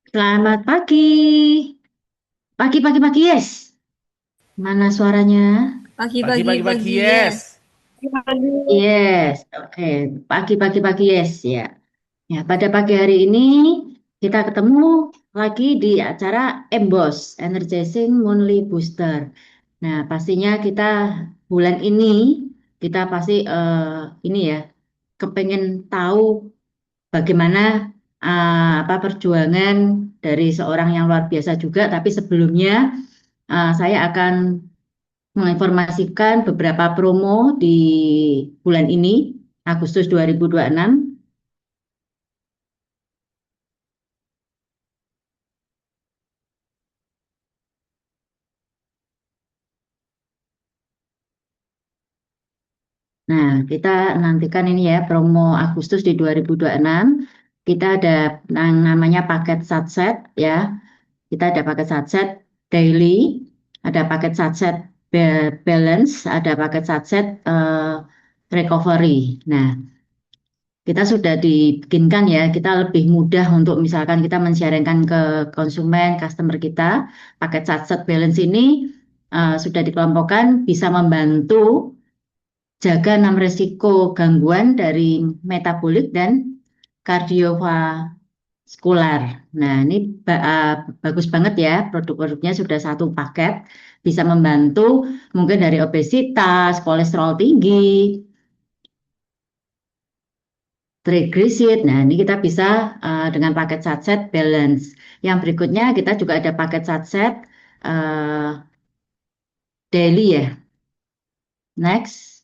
Selamat pagi. Pagi, pagi, pagi, yes. Mana suaranya? Pagi Pagi, pagi pagi, pagi, pagi yes. yes. Pagi. Yes. Oke. Pagi, pagi, pagi, yes. Ya. Ya, pada pagi hari ini kita ketemu lagi di acara Embos, Energizing Monthly Booster. Nah, pastinya kita bulan ini kita pasti ini ya kepengen tahu bagaimana apa perjuangan dari seorang yang luar biasa juga. Tapi sebelumnya saya akan menginformasikan beberapa promo di bulan ini, Agustus 2026. Nah, kita nantikan ini ya, promo Agustus di 2026. Kita ada yang namanya paket satset ya. Kita ada paket satset daily, ada paket satset balance, ada paket satset recovery. Nah, kita sudah dibikinkan ya, kita lebih mudah untuk misalkan kita men-sharingkan ke konsumen, customer kita. Paket satset balance ini sudah dikelompokkan bisa membantu jaga 6 resiko gangguan dari metabolik dan kardiovaskular. Nah, ini bagus banget ya, produk-produknya sudah satu paket, bisa membantu mungkin dari obesitas, kolesterol tinggi, trigliserid. Nah, ini kita bisa dengan paket satset balance. Yang berikutnya kita juga ada paket satset uh, daily ya. Next.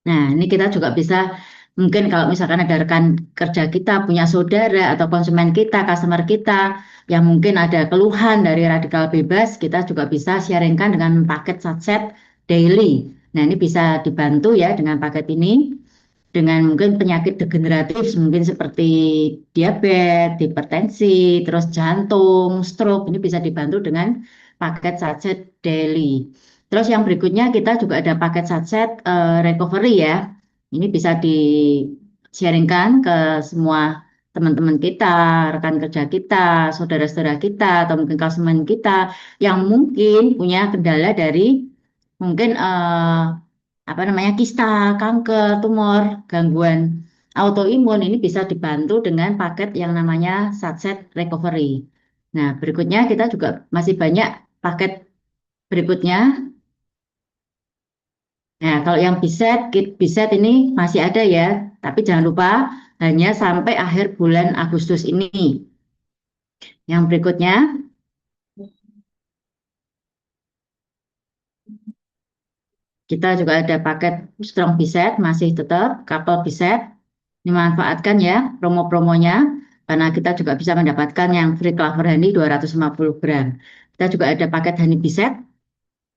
Nah, ini kita juga bisa mungkin kalau misalkan ada rekan kerja kita, punya saudara atau konsumen kita, customer kita yang mungkin ada keluhan dari radikal bebas, kita juga bisa sharingkan dengan paket satset daily. Nah, ini bisa dibantu ya dengan paket ini. Dengan mungkin penyakit degeneratif mungkin seperti diabetes, hipertensi, terus jantung, stroke ini bisa dibantu dengan paket satset daily. Terus yang berikutnya kita juga ada paket satset recovery ya. Ini bisa di-sharingkan ke semua teman-teman kita, rekan kerja kita, saudara-saudara kita, atau mungkin konsumen kita yang mungkin punya kendala dari mungkin apa namanya kista, kanker, tumor, gangguan autoimun ini bisa dibantu dengan paket yang namanya Satset Recovery. Nah, berikutnya kita juga masih banyak paket berikutnya. Nah, kalau yang Biset, Kit Biset ini masih ada ya, tapi jangan lupa hanya sampai akhir bulan Agustus ini. Yang berikutnya kita juga ada paket Strong Biset, masih tetap Couple Biset. Dimanfaatkan ya promo-promonya karena kita juga bisa mendapatkan yang free clover honey 250 gram. Kita juga ada paket honey biset.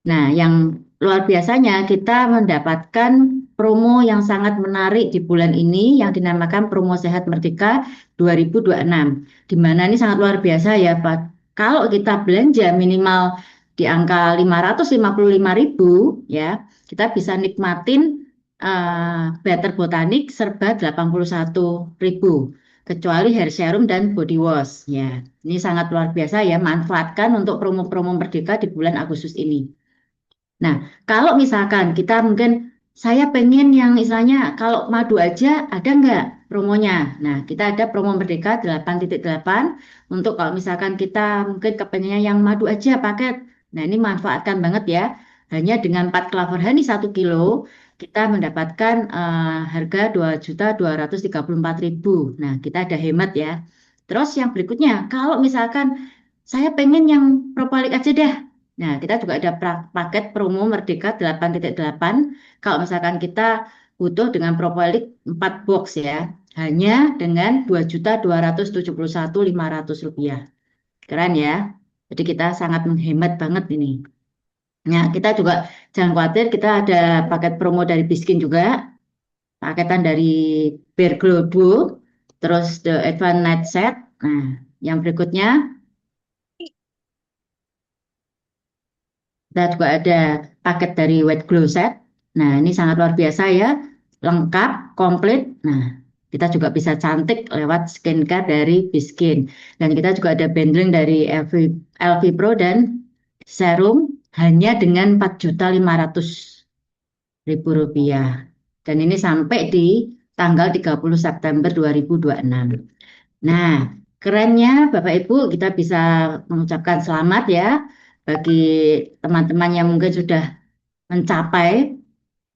Nah, yang luar biasanya kita mendapatkan promo yang sangat menarik di bulan ini yang dinamakan Promo Sehat Merdeka 2026. Di mana ini sangat luar biasa ya, Pak. Kalau kita belanja minimal di angka 555.000 ya, kita bisa nikmatin Better Botanik serba 81.000 kecuali hair serum dan body wash ya. Ini sangat luar biasa ya, manfaatkan untuk promo-promo Merdeka di bulan Agustus ini. Nah, kalau misalkan kita mungkin saya pengen yang misalnya kalau madu aja ada nggak promonya? Nah, kita ada promo Merdeka 8.8 untuk kalau misalkan kita mungkin kepengennya yang madu aja paket. Nah, ini manfaatkan banget ya. Hanya dengan 4 clover honey 1 kilo, kita mendapatkan harga 2.234.000. Nah, kita ada hemat ya. Terus yang berikutnya, kalau misalkan saya pengen yang propolik aja deh. Nah, kita juga ada paket promo Merdeka 8.8. Kalau misalkan kita butuh dengan propolik 4 box ya, hanya dengan 2.271.500 rupiah. Keren ya. Jadi kita sangat menghemat banget ini. Nah, kita juga jangan khawatir, kita ada paket promo dari Biskin juga, paketan dari Bear Glow Duo, terus The Advanced Night Set. Nah, yang berikutnya kita juga ada paket dari White Glow Set. Nah, ini sangat luar biasa ya, lengkap, komplit. Nah, kita juga bisa cantik lewat skincare dari Biskin. Dan kita juga ada bundling dari LV Pro dan serum hanya dengan 4.500.000 rupiah. Dan ini sampai di tanggal 30 September 2026. Nah, kerennya Bapak Ibu kita bisa mengucapkan selamat ya bagi teman-teman yang mungkin sudah mencapai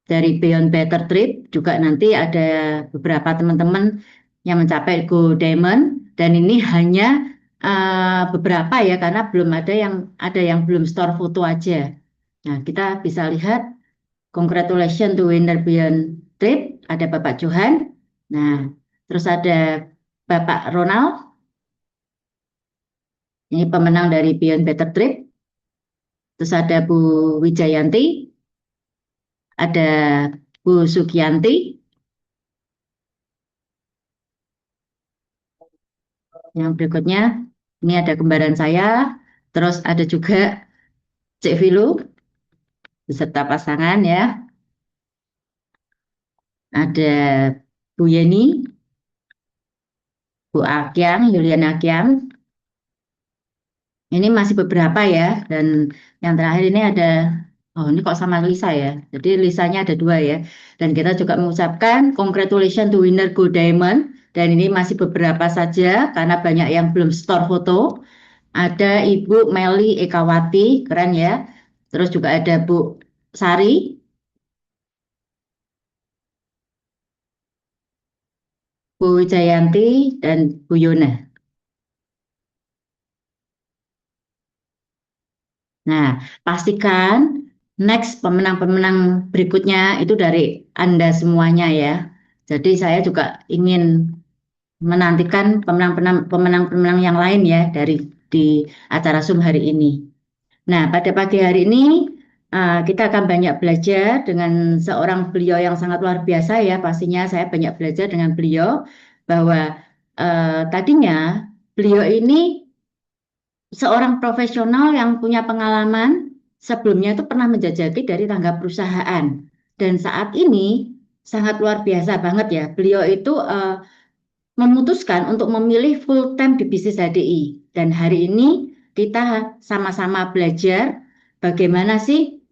dari Beyond Better Trip. Juga nanti ada beberapa teman-teman yang mencapai Go Diamond dan ini hanya beberapa ya karena belum ada yang belum store foto aja. Nah, kita bisa lihat congratulations to winner Beyond Trip, ada Bapak Johan. Nah, terus ada Bapak Ronald, ini pemenang dari Beyond Better Trip. Terus ada Bu Wijayanti, ada Bu Sugianti. Yang berikutnya, ini ada kembaran saya. Terus ada juga Cik Vilu beserta pasangan ya. Ada Bu Yeni, Bu Akyang, Yuliana Akyang. Ini masih beberapa ya. Dan yang terakhir ini ada, oh ini kok sama Lisa ya. Jadi Lisanya ada dua ya. Dan kita juga mengucapkan congratulations to winner Go Diamond. Dan ini masih beberapa saja karena banyak yang belum store foto. Ada Ibu Meli Ekawati, keren ya. Terus juga ada Bu Sari, Bu Wijayanti, dan Bu Yona. Nah, pastikan next pemenang-pemenang berikutnya itu dari Anda semuanya ya. Jadi saya juga ingin menantikan pemenang-pemenang yang lain ya dari di acara Zoom hari ini. Nah, pada pagi hari ini kita akan banyak belajar dengan seorang beliau yang sangat luar biasa ya. Pastinya saya banyak belajar dengan beliau bahwa tadinya beliau ini seorang profesional yang punya pengalaman sebelumnya itu pernah menjajaki dari tangga perusahaan. Dan saat ini sangat luar biasa banget ya. Beliau itu memutuskan untuk memilih full time di bisnis HDI. Dan hari ini kita sama-sama belajar bagaimana sih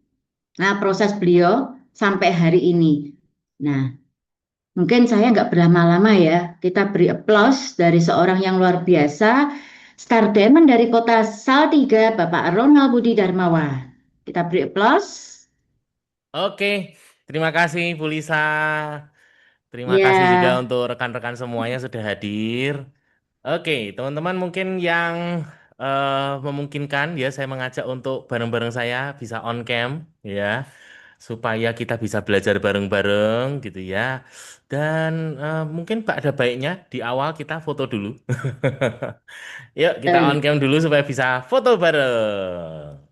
proses beliau sampai hari ini. Nah, mungkin saya nggak berlama-lama ya. Kita beri aplaus dari seorang yang luar biasa, Star Diamond dari kota Salatiga, Bapak Ronald Budi Darmawan. Kita beri aplaus. Oke, terima kasih Bu Lisa. Terima kasih juga Ya, untuk rekan-rekan semuanya sudah hadir. Oke, teman-teman mungkin yang memungkinkan ya saya mengajak untuk bareng-bareng saya bisa on cam ya supaya kita bisa belajar bareng-bareng gitu ya. Dan mungkin Pak ada baiknya di awal kita foto dulu. Yuk kita on eh, cam dulu supaya bisa foto bareng.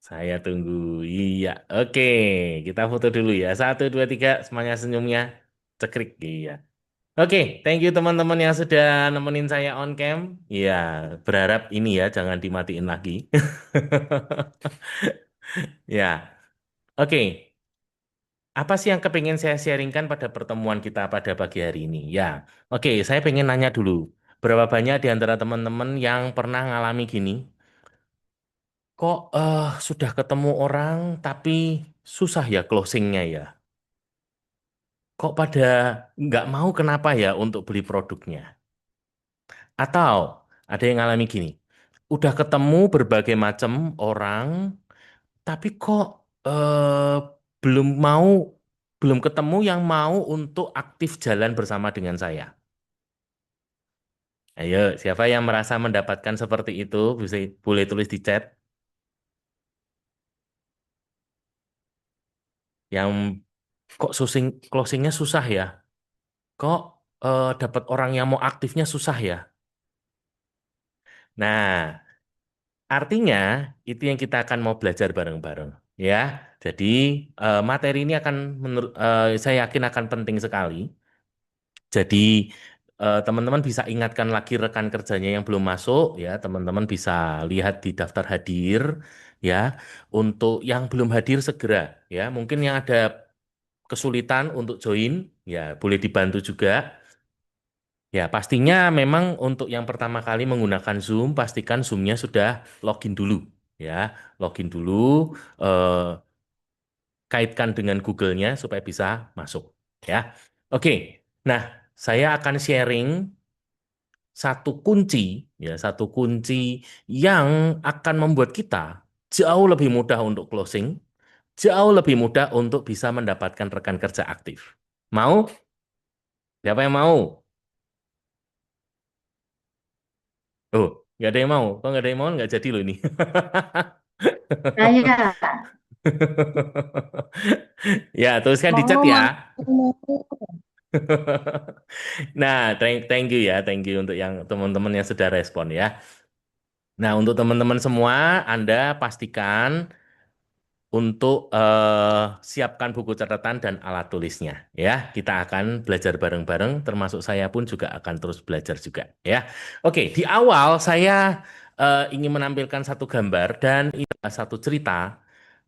Saya tunggu. Iya, oke. Kita foto dulu ya. Satu, dua, tiga. Semuanya senyumnya. Cekrik. Iya. Oke, thank you teman-teman yang sudah nemenin saya on cam. Iya, berharap ini ya, jangan dimatiin lagi. Ya, oke. Apa sih yang kepingin saya sharingkan pada pertemuan kita pada pagi hari ini? Ya, oke. Saya pengen nanya dulu. Berapa banyak di antara teman-teman yang pernah ngalami gini? Kok sudah ketemu orang tapi susah ya closingnya ya? Kok pada nggak mau kenapa ya untuk beli produknya? Atau ada yang ngalami gini, udah ketemu berbagai macam orang, tapi kok eh, belum mau, belum ketemu yang mau untuk aktif jalan bersama dengan saya. Ayo, siapa yang merasa mendapatkan seperti itu, bisa boleh tulis di chat. Yang kok closingnya susah ya? Kok dapat orang yang mau aktifnya susah ya? Nah, artinya itu yang kita akan mau belajar bareng-bareng ya. Jadi materi ini akan saya yakin akan penting sekali. Jadi teman-teman bisa ingatkan lagi rekan kerjanya yang belum masuk ya, teman-teman bisa lihat di daftar hadir ya. Untuk yang belum hadir segera ya, mungkin yang ada kesulitan untuk join ya boleh dibantu juga. Ya, pastinya memang untuk yang pertama kali menggunakan Zoom, pastikan Zoom-nya sudah login dulu ya. Login dulu, eh, kaitkan dengan Google-nya supaya bisa masuk ya. Oke. Nah, saya akan sharing satu kunci ya, satu kunci yang akan membuat kita jauh lebih mudah untuk closing, jauh lebih mudah untuk bisa mendapatkan rekan kerja aktif. Mau? Siapa yang mau? Oh, nggak ada yang mau. Kalau nggak ada yang mau, nggak jadi loh ini. Saya Ya, tuliskan di chat Mau, ya. mau, mau. Nah, thank you ya, thank you untuk yang teman-teman yang sudah respon ya. Nah, untuk teman-teman semua, Anda pastikan untuk siapkan buku catatan dan alat tulisnya ya. Kita akan belajar bareng-bareng, termasuk saya pun juga akan terus belajar juga ya. Oke, di awal saya ingin menampilkan satu gambar dan ini adalah satu cerita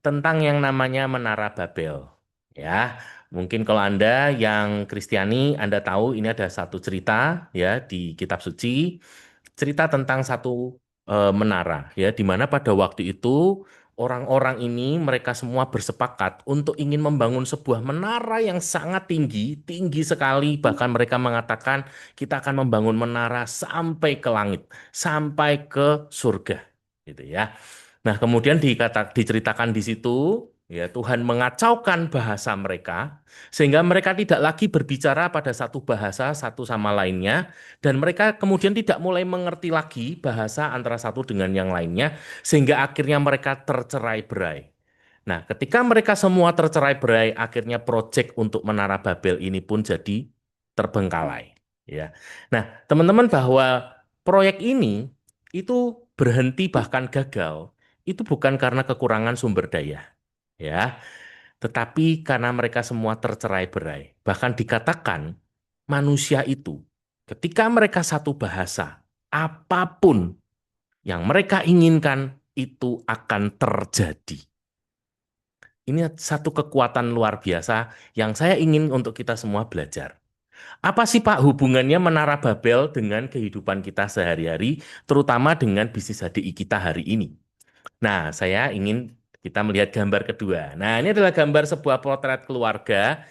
tentang yang namanya Menara Babel ya. Mungkin kalau Anda yang Kristiani, Anda tahu ini ada satu cerita ya di kitab suci, cerita tentang satu menara ya, di mana pada waktu itu orang-orang ini mereka semua bersepakat untuk ingin membangun sebuah menara yang sangat tinggi, tinggi sekali, bahkan mereka mengatakan kita akan membangun menara sampai ke langit, sampai ke surga gitu ya. Nah, kemudian diceritakan di situ, ya Tuhan mengacaukan bahasa mereka, sehingga mereka tidak lagi berbicara pada satu bahasa satu sama lainnya, dan mereka kemudian tidak mulai mengerti lagi bahasa antara satu dengan yang lainnya, sehingga akhirnya mereka tercerai-berai. Nah, ketika mereka semua tercerai-berai, akhirnya proyek untuk Menara Babel ini pun jadi terbengkalai. Ya, nah teman-teman bahwa proyek ini itu berhenti bahkan gagal itu bukan karena kekurangan sumber daya, ya, tetapi karena mereka semua tercerai-berai. Bahkan dikatakan manusia itu ketika mereka satu bahasa, apapun yang mereka inginkan itu akan terjadi. Ini satu kekuatan luar biasa yang saya ingin untuk kita semua belajar. Apa sih Pak hubungannya Menara Babel dengan kehidupan kita sehari-hari, terutama dengan bisnis HDI kita hari ini? Nah, saya ingin kita melihat gambar kedua. Nah, ini adalah gambar sebuah potret keluarga.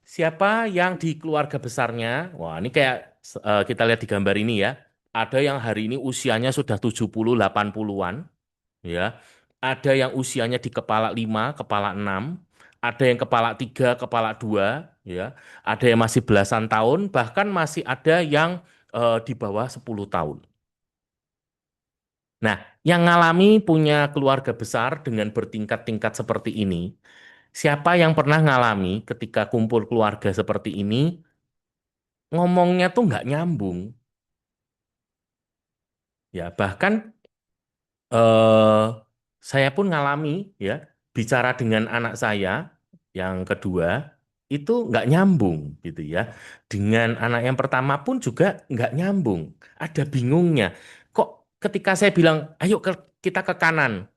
Siapa yang di keluarga besarnya? Wah, ini kayak kita lihat di gambar ini ya. Ada yang hari ini usianya sudah 70, 80-an, ya. Ada yang usianya di kepala 5, kepala 6, ada yang kepala 3, kepala 2, ya. Ada yang masih belasan tahun, bahkan masih ada yang di bawah 10 tahun. Nah, yang ngalami punya keluarga besar dengan bertingkat-tingkat seperti ini, siapa yang pernah ngalami ketika kumpul keluarga seperti ini, ngomongnya tuh nggak nyambung. Ya, bahkan eh, saya pun ngalami ya, bicara dengan anak saya yang kedua, itu nggak nyambung gitu ya. Dengan anak yang pertama pun juga nggak nyambung. Ada bingungnya. Kok ketika saya bilang, ayo kita ke kanan,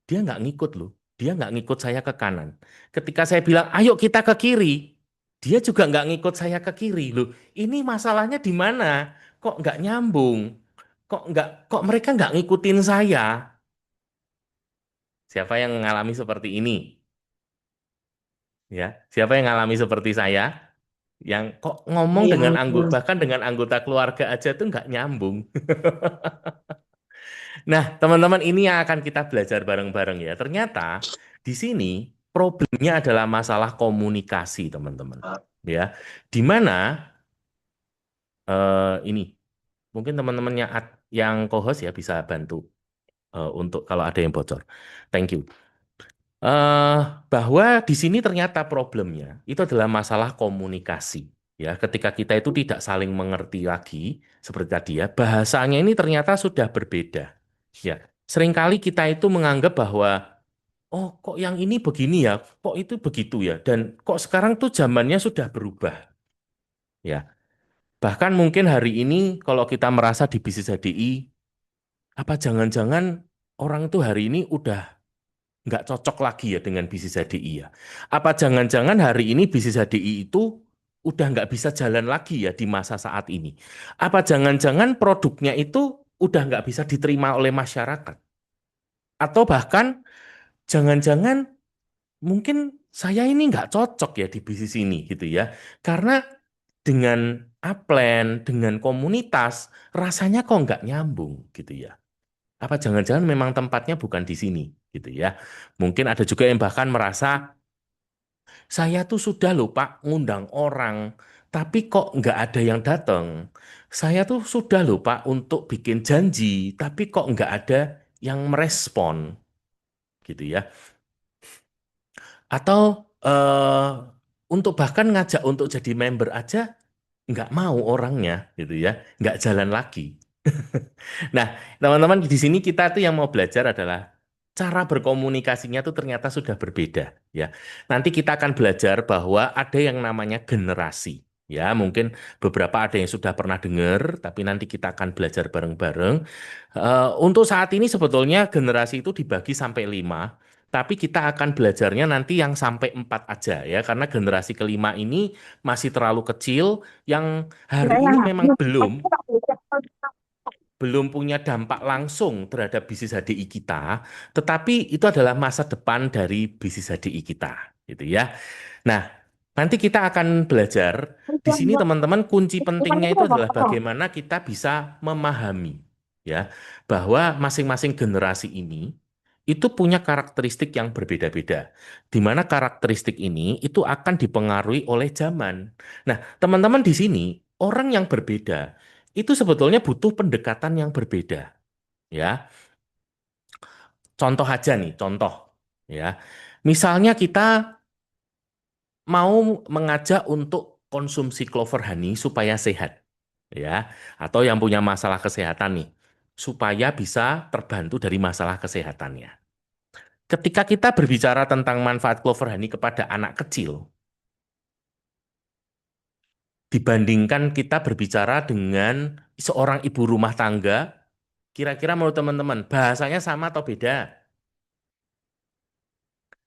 dia nggak ngikut loh. Dia nggak ngikut saya ke kanan. Ketika saya bilang, ayo kita ke kiri, dia juga nggak ngikut saya ke kiri loh. Ini masalahnya di mana? Kok nggak nyambung? Kok mereka nggak ngikutin saya? Siapa yang mengalami seperti ini? Ya, siapa yang mengalami seperti saya? Yang kok ngomong Saya dengan mau. anggota, bahkan dengan anggota keluarga aja tuh nggak nyambung. Nah, teman-teman, ini yang akan kita belajar bareng-bareng ya. Ternyata di sini problemnya adalah masalah komunikasi, teman-teman. Ya, di mana ini mungkin teman-teman yang co-host ya bisa bantu untuk kalau ada yang bocor. Thank you. eh Bahwa di sini ternyata problemnya itu adalah masalah komunikasi. Ya, ketika kita itu tidak saling mengerti lagi, seperti tadi ya, bahasanya ini ternyata sudah berbeda. Ya, seringkali kita itu menganggap bahwa, oh kok yang ini begini ya, kok itu begitu ya, dan kok sekarang tuh zamannya sudah berubah. Ya, Bahkan mungkin hari ini kalau kita merasa di bisnis HDI, apa jangan-jangan orang itu hari ini udah nggak cocok lagi ya dengan bisnis HDI ya? Apa jangan-jangan hari ini bisnis HDI itu udah nggak bisa jalan lagi ya di masa saat ini? Apa jangan-jangan produknya itu udah nggak bisa diterima oleh masyarakat? Atau bahkan jangan-jangan mungkin saya ini nggak cocok ya di bisnis ini gitu ya? Karena dengan upline, dengan komunitas, rasanya kok nggak nyambung gitu ya? Apa jangan-jangan memang tempatnya bukan di sini gitu ya? Mungkin ada juga yang bahkan merasa saya tuh sudah loh Pak ngundang orang, tapi kok nggak ada yang datang. Saya tuh sudah loh Pak untuk bikin janji, tapi kok nggak ada yang merespon gitu ya. Atau untuk bahkan ngajak untuk jadi member aja nggak mau orangnya gitu ya, nggak jalan lagi. Nah, teman-teman di sini kita tuh yang mau belajar adalah cara berkomunikasinya tuh ternyata sudah berbeda ya. Nanti kita akan belajar bahwa ada yang namanya generasi. Ya, mungkin beberapa ada yang sudah pernah dengar, tapi nanti kita akan belajar bareng-bareng. Untuk saat ini sebetulnya generasi itu dibagi sampai 5, tapi kita akan belajarnya nanti yang sampai 4 aja ya, karena generasi kelima ini masih terlalu kecil, yang hari ini memang belum punya dampak langsung terhadap bisnis HDI kita, tetapi itu adalah masa depan dari bisnis HDI kita, gitu ya. Nah, nanti kita akan belajar di sini teman-teman kunci pentingnya itu adalah bagaimana kita bisa memahami ya bahwa masing-masing generasi ini itu punya karakteristik yang berbeda-beda. Di mana karakteristik ini itu akan dipengaruhi oleh zaman. Nah, teman-teman di sini orang yang berbeda itu sebetulnya butuh pendekatan yang berbeda, ya. Contoh aja nih, contoh, ya. Misalnya kita mau mengajak untuk konsumsi clover honey supaya sehat, ya, atau yang punya masalah kesehatan nih, supaya bisa terbantu dari masalah kesehatannya. Ketika kita berbicara tentang manfaat clover honey kepada anak kecil, dibandingkan kita berbicara dengan seorang ibu rumah tangga, kira-kira menurut teman-teman bahasanya sama atau beda?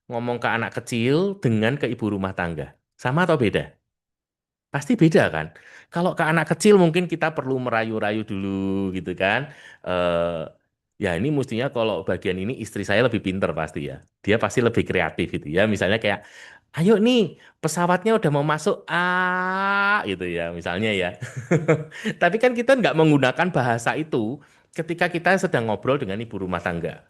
Ngomong ke anak kecil dengan ke ibu rumah tangga. Sama atau beda? Pasti beda kan? Kalau ke anak kecil mungkin kita perlu merayu-rayu dulu gitu kan. Eh ya ini mestinya kalau bagian ini istri saya lebih pinter pasti ya. Dia pasti lebih kreatif gitu ya. Misalnya kayak, ayo nih pesawatnya udah mau masuk, gitu ya misalnya ya. Tapi kan kita nggak menggunakan bahasa itu ketika kita sedang ngobrol dengan ibu rumah tangga.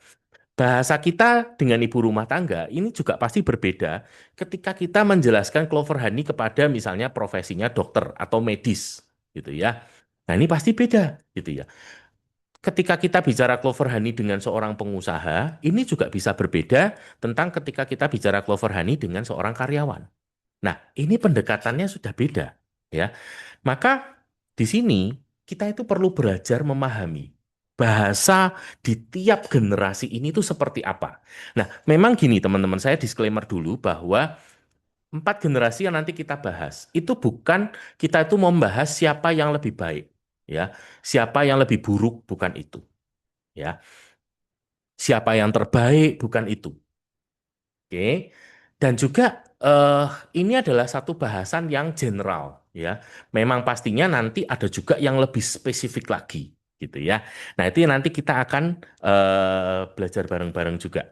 Bahasa kita dengan ibu rumah tangga ini juga pasti berbeda ketika kita menjelaskan clover honey kepada misalnya profesinya dokter atau medis gitu ya. Nah, ini pasti beda gitu ya. Ketika kita bicara clover honey dengan seorang pengusaha, ini juga bisa berbeda tentang ketika kita bicara clover honey dengan seorang karyawan. Nah, ini pendekatannya sudah beda ya. Maka di sini kita itu perlu belajar memahami bahasa di tiap generasi ini tuh seperti apa. Nah, memang gini teman-teman, saya disclaimer dulu bahwa 4 generasi yang nanti kita bahas itu bukan kita itu membahas siapa yang lebih baik, ya, siapa yang lebih buruk bukan itu, ya, siapa yang terbaik bukan itu. Oke. Dan juga eh, ini adalah satu bahasan yang general ya. Memang pastinya nanti ada juga yang lebih spesifik lagi gitu ya. Nah, itu yang nanti kita akan belajar bareng-bareng juga.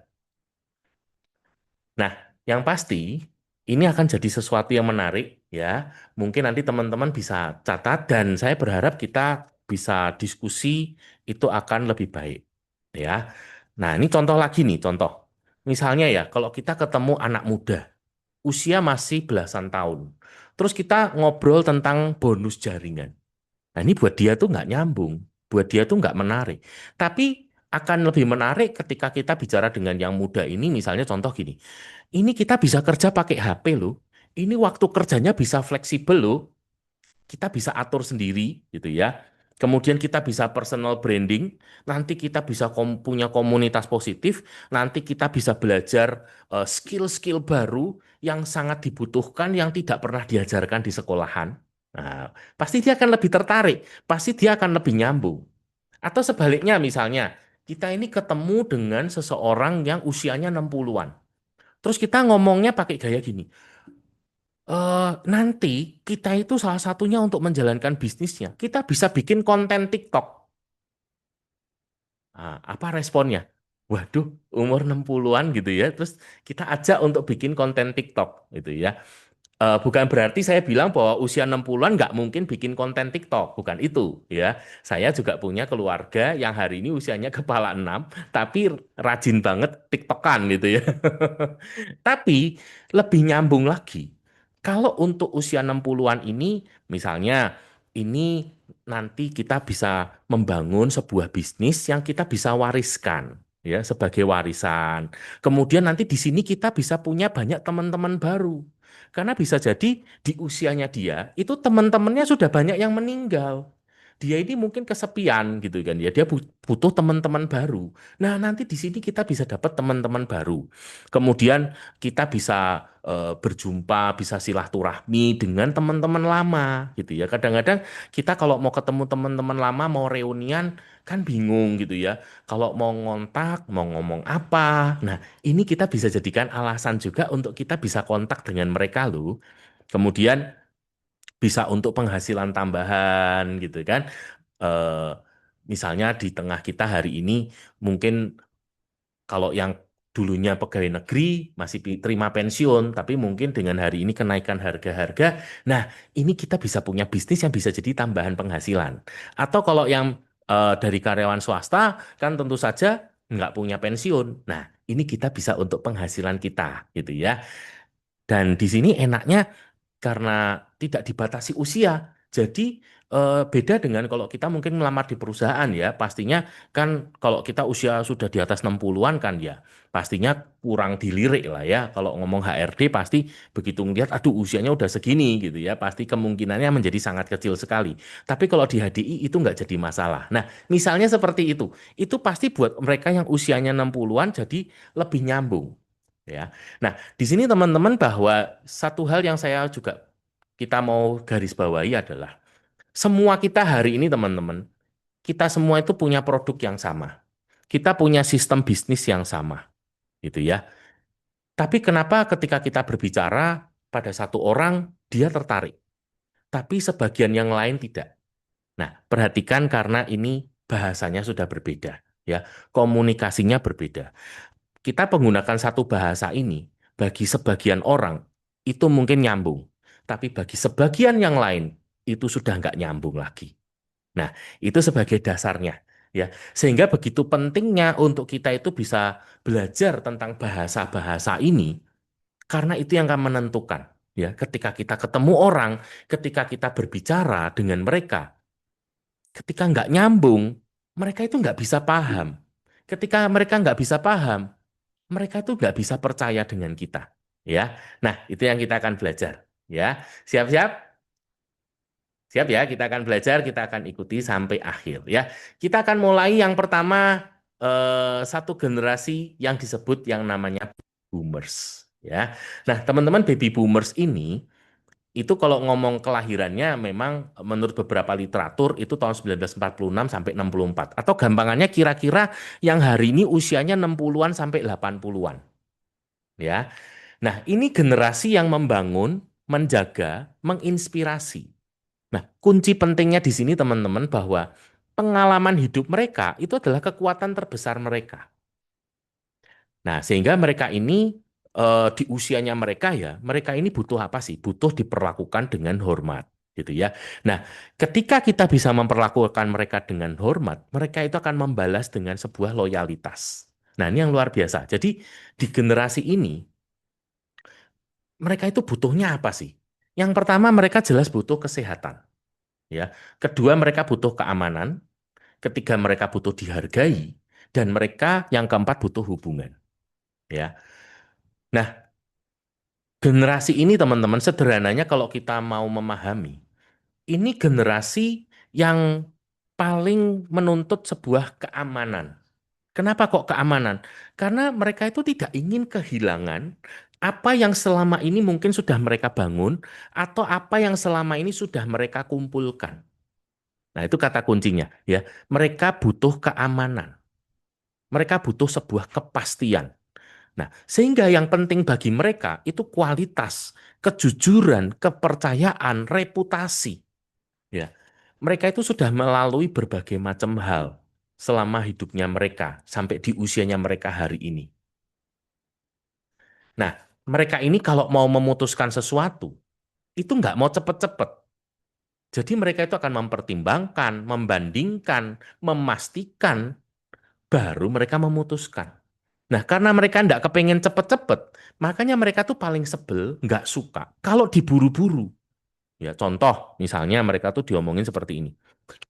Nah, yang pasti ini akan jadi sesuatu yang menarik ya. Mungkin nanti teman-teman bisa catat dan saya berharap kita bisa diskusi itu akan lebih baik ya. Nah, ini contoh lagi nih, contoh. Misalnya ya, kalau kita ketemu anak muda usia masih belasan tahun. Terus kita ngobrol tentang bonus jaringan. Nah, ini buat dia tuh nggak nyambung, buat dia tuh nggak menarik. Tapi akan lebih menarik ketika kita bicara dengan yang muda ini, misalnya contoh gini, ini kita bisa kerja pakai HP loh, ini waktu kerjanya bisa fleksibel loh, kita bisa atur sendiri gitu ya. Kemudian kita bisa personal branding, nanti kita bisa punya komunitas positif, nanti kita bisa belajar skill-skill baru yang sangat dibutuhkan yang tidak pernah diajarkan di sekolahan. Nah, pasti dia akan lebih tertarik, pasti dia akan lebih nyambung. Atau sebaliknya misalnya, kita ini ketemu dengan seseorang yang usianya 60-an. Terus kita ngomongnya pakai gaya gini, nanti kita itu salah satunya untuk menjalankan bisnisnya, kita bisa bikin konten TikTok. Apa responnya? Waduh, umur 60-an gitu ya. Terus kita ajak untuk bikin konten TikTok gitu ya. Bukan berarti saya bilang bahwa usia 60-an nggak mungkin bikin konten TikTok. Bukan itu ya. Saya juga punya keluarga yang hari ini usianya kepala 6, tapi rajin banget TikTokan gitu ya. Tapi lebih nyambung lagi. Kalau untuk usia 60-an ini, misalnya ini nanti kita bisa membangun sebuah bisnis yang kita bisa wariskan ya sebagai warisan. Kemudian nanti di sini kita bisa punya banyak teman-teman baru. Karena bisa jadi di usianya dia itu teman-temannya sudah banyak yang meninggal. Dia ini mungkin kesepian gitu kan ya. Dia butuh teman-teman baru. Nah, nanti di sini kita bisa dapat teman-teman baru. Kemudian kita bisa berjumpa, bisa silaturahmi dengan teman-teman lama gitu ya. Kadang-kadang kita kalau mau ketemu teman-teman lama, mau reunian, kan bingung gitu ya. Kalau mau ngontak, mau ngomong apa. Nah, ini kita bisa jadikan alasan juga untuk kita bisa kontak dengan mereka loh. Kemudian bisa untuk penghasilan tambahan gitu kan. Eh, Misalnya di tengah kita hari ini mungkin kalau yang dulunya pegawai negeri masih terima pensiun, tapi mungkin dengan hari ini kenaikan harga-harga, nah ini kita bisa punya bisnis yang bisa jadi tambahan penghasilan. Atau kalau yang dari karyawan swasta, kan tentu saja nggak punya pensiun. Nah, ini kita bisa untuk penghasilan kita, gitu ya. Dan di sini enaknya karena tidak dibatasi usia. Jadi beda dengan kalau kita mungkin melamar di perusahaan ya, pastinya kan kalau kita usia sudah di atas 60-an kan ya, pastinya kurang dilirik lah ya. Kalau ngomong HRD pasti begitu ngelihat, aduh usianya udah segini gitu ya, pasti kemungkinannya menjadi sangat kecil sekali. Tapi kalau di HDI itu nggak jadi masalah. Nah, misalnya seperti itu pasti buat mereka yang usianya 60-an jadi lebih nyambung. Ya, nah di sini teman-teman bahwa satu hal yang saya juga kita mau garis bawahi adalah semua kita hari ini teman-teman, kita semua itu punya produk yang sama. Kita punya sistem bisnis yang sama, gitu ya. Tapi kenapa ketika kita berbicara pada satu orang dia tertarik, tapi sebagian yang lain tidak? Nah, perhatikan karena ini bahasanya sudah berbeda, ya. Komunikasinya berbeda. Kita menggunakan satu bahasa ini bagi sebagian orang itu mungkin nyambung, tapi bagi sebagian yang lain itu sudah nggak nyambung lagi. Nah, itu sebagai dasarnya, ya. Sehingga begitu pentingnya untuk kita itu bisa belajar tentang bahasa-bahasa ini, karena itu yang akan menentukan, ya. Ketika kita ketemu orang, ketika kita berbicara dengan mereka, ketika nggak nyambung, mereka itu nggak bisa paham. Ketika mereka nggak bisa paham, mereka itu nggak bisa percaya dengan kita. Ya, nah itu yang kita akan belajar. Ya, siap-siap? Siap ya, kita akan belajar, kita akan ikuti sampai akhir. Ya, kita akan mulai yang pertama satu generasi yang disebut yang namanya boomers. Ya, nah teman-teman baby boomers ini itu kalau ngomong kelahirannya memang menurut beberapa literatur itu tahun 1946 sampai 64. Atau gampangannya kira-kira yang hari ini usianya 60-an sampai 80-an. Ya. Nah, ini generasi yang membangun, menjaga, menginspirasi. Nah, kunci pentingnya di sini teman-teman bahwa pengalaman hidup mereka itu adalah kekuatan terbesar mereka. Nah, sehingga mereka ini di usianya mereka ya, mereka ini butuh apa sih? Butuh diperlakukan dengan hormat, gitu ya. Nah, ketika kita bisa memperlakukan mereka dengan hormat, mereka itu akan membalas dengan sebuah loyalitas. Nah, ini yang luar biasa. Jadi di generasi ini mereka itu butuhnya apa sih? Yang pertama mereka jelas butuh kesehatan, ya. Kedua mereka butuh keamanan, ketiga mereka butuh dihargai, dan mereka yang keempat butuh hubungan, ya. Nah, generasi ini teman-teman sederhananya kalau kita mau memahami, ini generasi yang paling menuntut sebuah keamanan. Kenapa kok keamanan? Karena mereka itu tidak ingin kehilangan Apa yang selama ini mungkin sudah mereka bangun atau apa yang selama ini sudah mereka kumpulkan. Nah, itu kata kuncinya ya. Mereka butuh keamanan. Mereka butuh sebuah kepastian. Nah, sehingga yang penting bagi mereka itu kualitas, kejujuran, kepercayaan, reputasi. Ya, mereka itu sudah melalui berbagai macam hal selama hidupnya mereka sampai di usianya mereka hari ini. Nah, mereka ini kalau mau memutuskan sesuatu itu nggak mau cepet-cepet. Jadi mereka itu akan mempertimbangkan, membandingkan, memastikan, baru mereka memutuskan. Nah, karena mereka nggak kepengen cepet-cepet, makanya mereka tuh paling sebel, nggak suka. Kalau diburu-buru, ya contoh, misalnya mereka tuh diomongin seperti ini.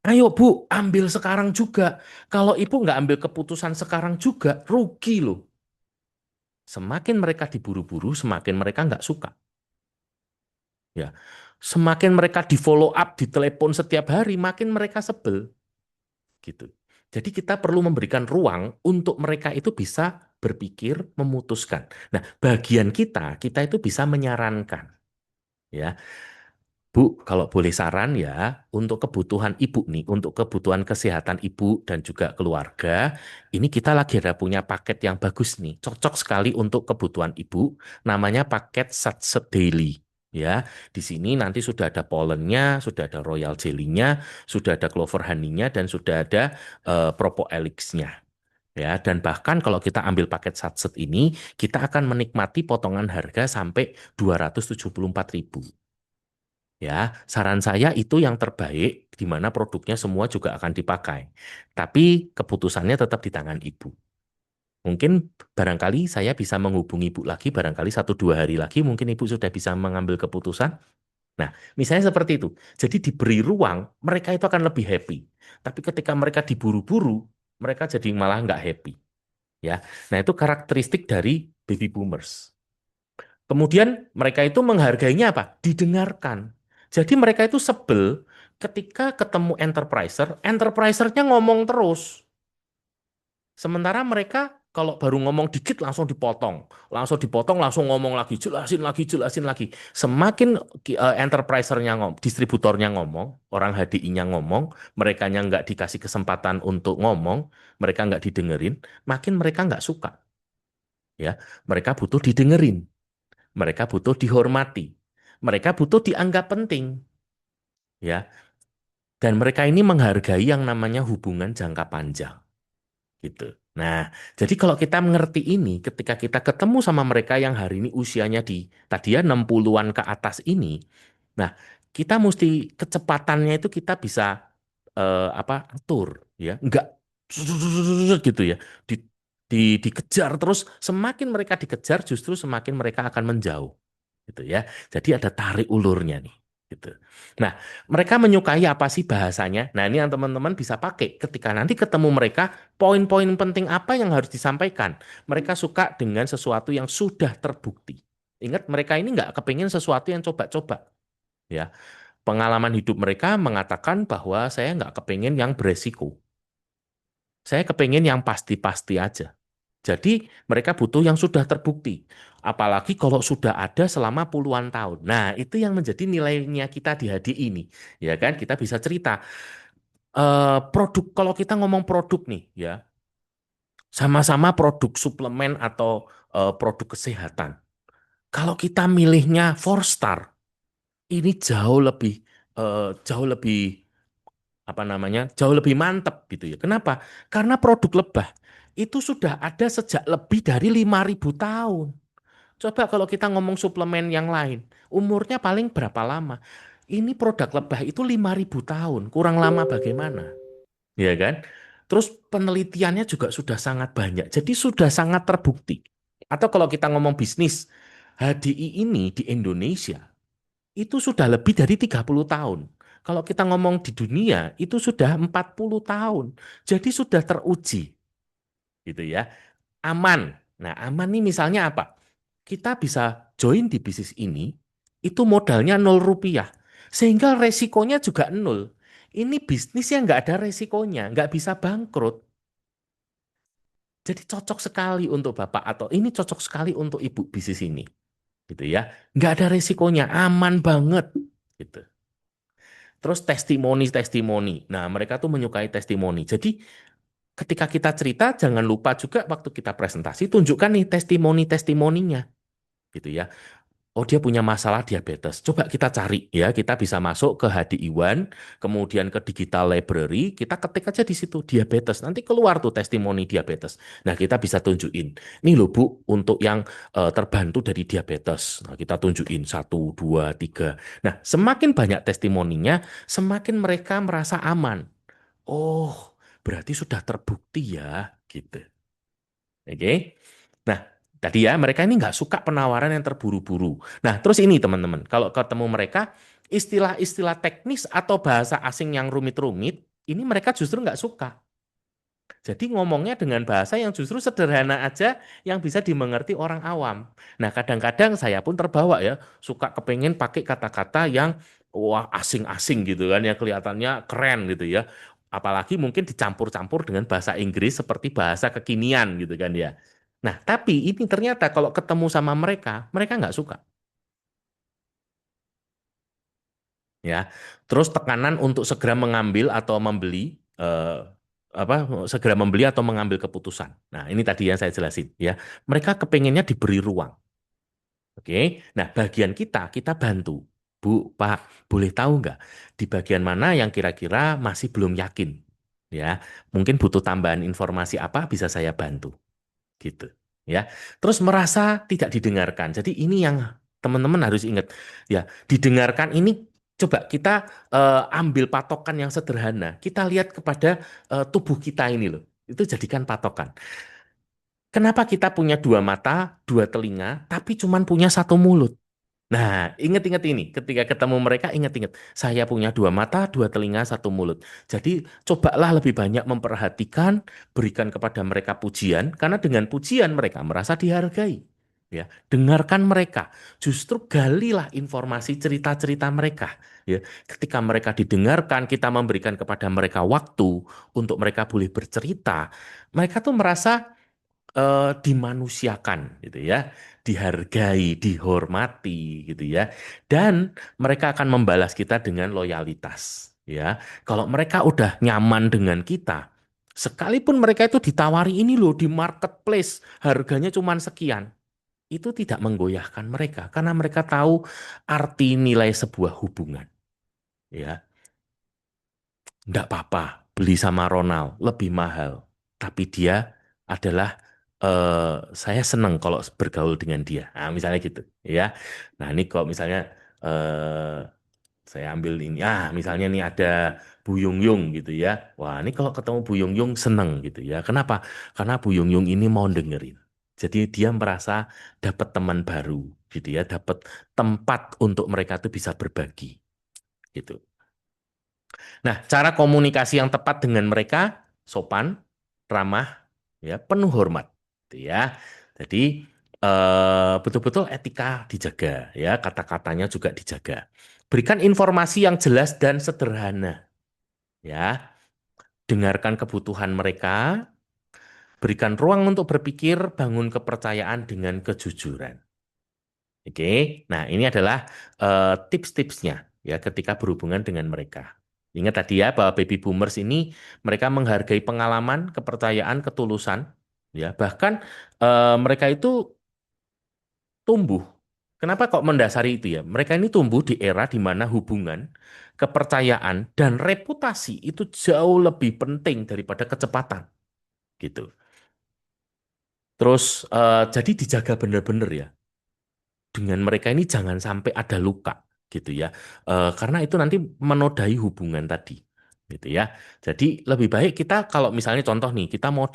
Ayo Bu, ambil sekarang juga. Kalau Ibu nggak ambil keputusan sekarang juga, rugi loh. Semakin mereka diburu-buru, semakin mereka nggak suka. Ya, semakin mereka di follow up, di telepon setiap hari, makin mereka sebel. Gitu. Jadi kita perlu memberikan ruang untuk mereka itu bisa berpikir, memutuskan. Nah, bagian kita itu bisa menyarankan. Ya, Bu, kalau boleh saran ya, untuk kebutuhan ibu nih, untuk kebutuhan kesehatan ibu dan juga keluarga, ini kita lagi ada punya paket yang bagus nih, cocok sekali untuk kebutuhan ibu, namanya paket Satset Daily. Ya, di sini nanti sudah ada pollennya, sudah ada royal jelly-nya, sudah ada clover honey-nya, dan sudah ada propoelix-nya. Ya, dan bahkan kalau kita ambil paket satset ini, kita akan menikmati potongan harga sampai 274.000. Ya, saran saya itu yang terbaik, di mana produknya semua juga akan dipakai. Tapi keputusannya tetap di tangan ibu. Mungkin barangkali saya bisa menghubungi ibu lagi, barangkali 1-2 hari lagi, mungkin ibu sudah bisa mengambil keputusan. Nah, misalnya seperti itu. Jadi diberi ruang, mereka itu akan lebih happy. Tapi ketika mereka diburu-buru, mereka jadi malah nggak happy. Ya, nah itu karakteristik dari baby boomers. Kemudian mereka itu menghargainya apa? Didengarkan. Jadi mereka itu sebel ketika ketemu enterpriser, enterprisernya ngomong terus. Sementara mereka kalau baru ngomong dikit langsung dipotong, langsung ngomong lagi, jelasin lagi, jelasin lagi. Semakin enterprisernya ngomong, distributornya ngomong, orang HDI-nya ngomong, merekanya nggak dikasih kesempatan untuk ngomong, mereka nggak didengerin, makin mereka nggak suka. Ya, mereka butuh didengerin. Mereka butuh dihormati. Mereka butuh dianggap penting, ya. Dan mereka ini menghargai yang namanya hubungan jangka panjang, gitu. Nah, jadi kalau kita mengerti ini, ketika kita ketemu sama mereka yang hari ini usianya di tadi ya 60-an ke atas ini, nah, kita mesti kecepatannya itu kita bisa apa atur, ya, enggak gitu ya. Di, dikejar terus, semakin mereka dikejar justru semakin mereka akan menjauh gitu ya. Jadi ada tarik ulurnya nih, gitu. Nah, mereka menyukai apa sih bahasanya? Nah, ini yang teman-teman bisa pakai ketika nanti ketemu mereka, poin-poin penting apa yang harus disampaikan. Mereka suka dengan sesuatu yang sudah terbukti. Ingat, mereka ini nggak kepingin sesuatu yang coba-coba, ya. Pengalaman hidup mereka mengatakan bahwa saya nggak kepingin yang beresiko. Saya kepingin yang pasti-pasti aja. Jadi mereka butuh yang sudah terbukti. Apalagi kalau sudah ada selama puluhan tahun. Nah, itu yang menjadi nilainya kita di HDI ini. Ya kan, kita bisa cerita. Produk, kalau kita ngomong produk nih, ya, sama-sama produk suplemen atau produk kesehatan. Kalau kita milihnya 4 star, ini jauh lebih apa namanya, jauh lebih mantep gitu ya. Kenapa? Karena produk lebah itu sudah ada sejak lebih dari 5.000 tahun. Coba kalau kita ngomong suplemen yang lain, umurnya paling berapa lama? Ini produk lebah itu 5.000 tahun, kurang lama bagaimana? Ya kan? Terus penelitiannya juga sudah sangat banyak, jadi sudah sangat terbukti. Atau kalau kita ngomong bisnis, HDI ini di Indonesia itu sudah lebih dari 30 tahun. Kalau kita ngomong di dunia, itu sudah 40 tahun. Jadi sudah teruji, gitu ya. Aman. Nah, aman nih misalnya apa? Kita bisa join di bisnis ini, itu modalnya 0 rupiah. Sehingga resikonya juga nol. Ini bisnis yang nggak ada resikonya, nggak bisa bangkrut. Jadi cocok sekali untuk Bapak atau ini cocok sekali untuk Ibu bisnis ini, gitu ya. Nggak ada resikonya, aman banget, gitu. Terus testimoni-testimoni. Nah, mereka tuh menyukai testimoni. Jadi ketika kita cerita, jangan lupa juga waktu kita presentasi, tunjukkan nih testimoni-testimoninya, gitu ya. Oh, dia punya masalah diabetes. Coba kita cari ya, kita bisa masuk ke Hadi Iwan, kemudian ke Digital Library, kita ketik aja di situ diabetes. Nanti keluar tuh testimoni diabetes. Nah, kita bisa tunjukin. Nih loh Bu, untuk yang terbantu dari diabetes. Nah, kita tunjukin satu, dua, tiga. Nah, semakin banyak testimoninya, semakin mereka merasa aman. Oh, berarti sudah terbukti ya, gitu. Oke. Nah, tadi ya mereka ini nggak suka penawaran yang terburu-buru. Nah, terus ini teman-teman, kalau ketemu mereka, istilah-istilah teknis atau bahasa asing yang rumit-rumit, ini mereka justru nggak suka. Jadi ngomongnya dengan bahasa yang justru sederhana aja, yang bisa dimengerti orang awam. Nah, kadang-kadang saya pun terbawa ya, suka kepengen pakai kata-kata yang wah asing-asing gitu kan, yang kelihatannya keren gitu ya. Apalagi mungkin dicampur-campur dengan bahasa Inggris seperti bahasa kekinian gitu kan ya. Nah, tapi ini ternyata kalau ketemu sama mereka, mereka nggak suka ya. Terus tekanan untuk segera mengambil atau membeli apa segera membeli atau mengambil keputusan. Nah, ini tadi yang saya jelasin ya. Mereka kepengennya diberi ruang. Oke. Nah, bagian kita bantu. Bu, Pak, boleh tahu nggak di bagian mana yang kira-kira masih belum yakin? Ya, mungkin butuh tambahan informasi apa bisa saya bantu gitu ya. Terus merasa tidak didengarkan. Jadi ini yang teman-teman harus ingat ya, didengarkan ini coba kita ambil patokan yang sederhana. Kita lihat kepada tubuh kita ini loh. Itu jadikan patokan. Kenapa kita punya dua mata, dua telinga, tapi cuman punya satu mulut? Nah, ingat-ingat ini. Ketika ketemu mereka, ingat-ingat. Saya punya dua mata, dua telinga, satu mulut. Jadi, cobalah lebih banyak memperhatikan, berikan kepada mereka pujian, karena dengan pujian mereka merasa dihargai. Ya, dengarkan mereka. Justru galilah informasi cerita-cerita mereka. Ya, ketika mereka didengarkan, kita memberikan kepada mereka waktu untuk mereka boleh bercerita. Mereka tuh merasa dimanusiakan gitu ya, dihargai, dihormati gitu ya. Dan mereka akan membalas kita dengan loyalitas ya. Kalau mereka udah nyaman dengan kita, sekalipun mereka itu ditawari ini loh di marketplace, harganya cuma sekian, itu tidak menggoyahkan mereka karena mereka tahu arti nilai sebuah hubungan ya. Enggak apa-apa, beli sama Ronald lebih mahal. Tapi dia adalah saya senang kalau bergaul dengan dia. Nah, misalnya gitu, ya. Nah, ini kalau misalnya saya ambil ini, misalnya nih ada Bu Yung Yung gitu ya. Wah, ini kalau ketemu Bu Yung Yung seneng gitu ya. Kenapa? Karena Bu Yung Yung ini mau dengerin. Jadi dia merasa dapat teman baru gitu ya, dapat tempat untuk mereka tuh bisa berbagi gitu. Nah, cara komunikasi yang tepat dengan mereka sopan, ramah, ya, penuh hormat, gitu ya. Jadi betul-betul etika dijaga, ya, kata-katanya juga dijaga. Berikan informasi yang jelas dan sederhana, ya. Dengarkan kebutuhan mereka, berikan ruang untuk berpikir, bangun kepercayaan dengan kejujuran. Oke, nah ini adalah tips-tipsnya ya ketika berhubungan dengan mereka. Ingat tadi ya bahwa baby boomers ini mereka menghargai pengalaman, kepercayaan, ketulusan, ya bahkan mereka itu tumbuh. Kenapa kok mendasari itu ya? Mereka ini tumbuh di era di mana hubungan, kepercayaan, dan reputasi itu jauh lebih penting daripada kecepatan, gitu. Terus jadi dijaga benar-benar ya. Dengan mereka ini jangan sampai ada luka gitu ya. Karena itu nanti menodai hubungan tadi gitu ya. Jadi lebih baik kita kalau misalnya contoh nih kita mau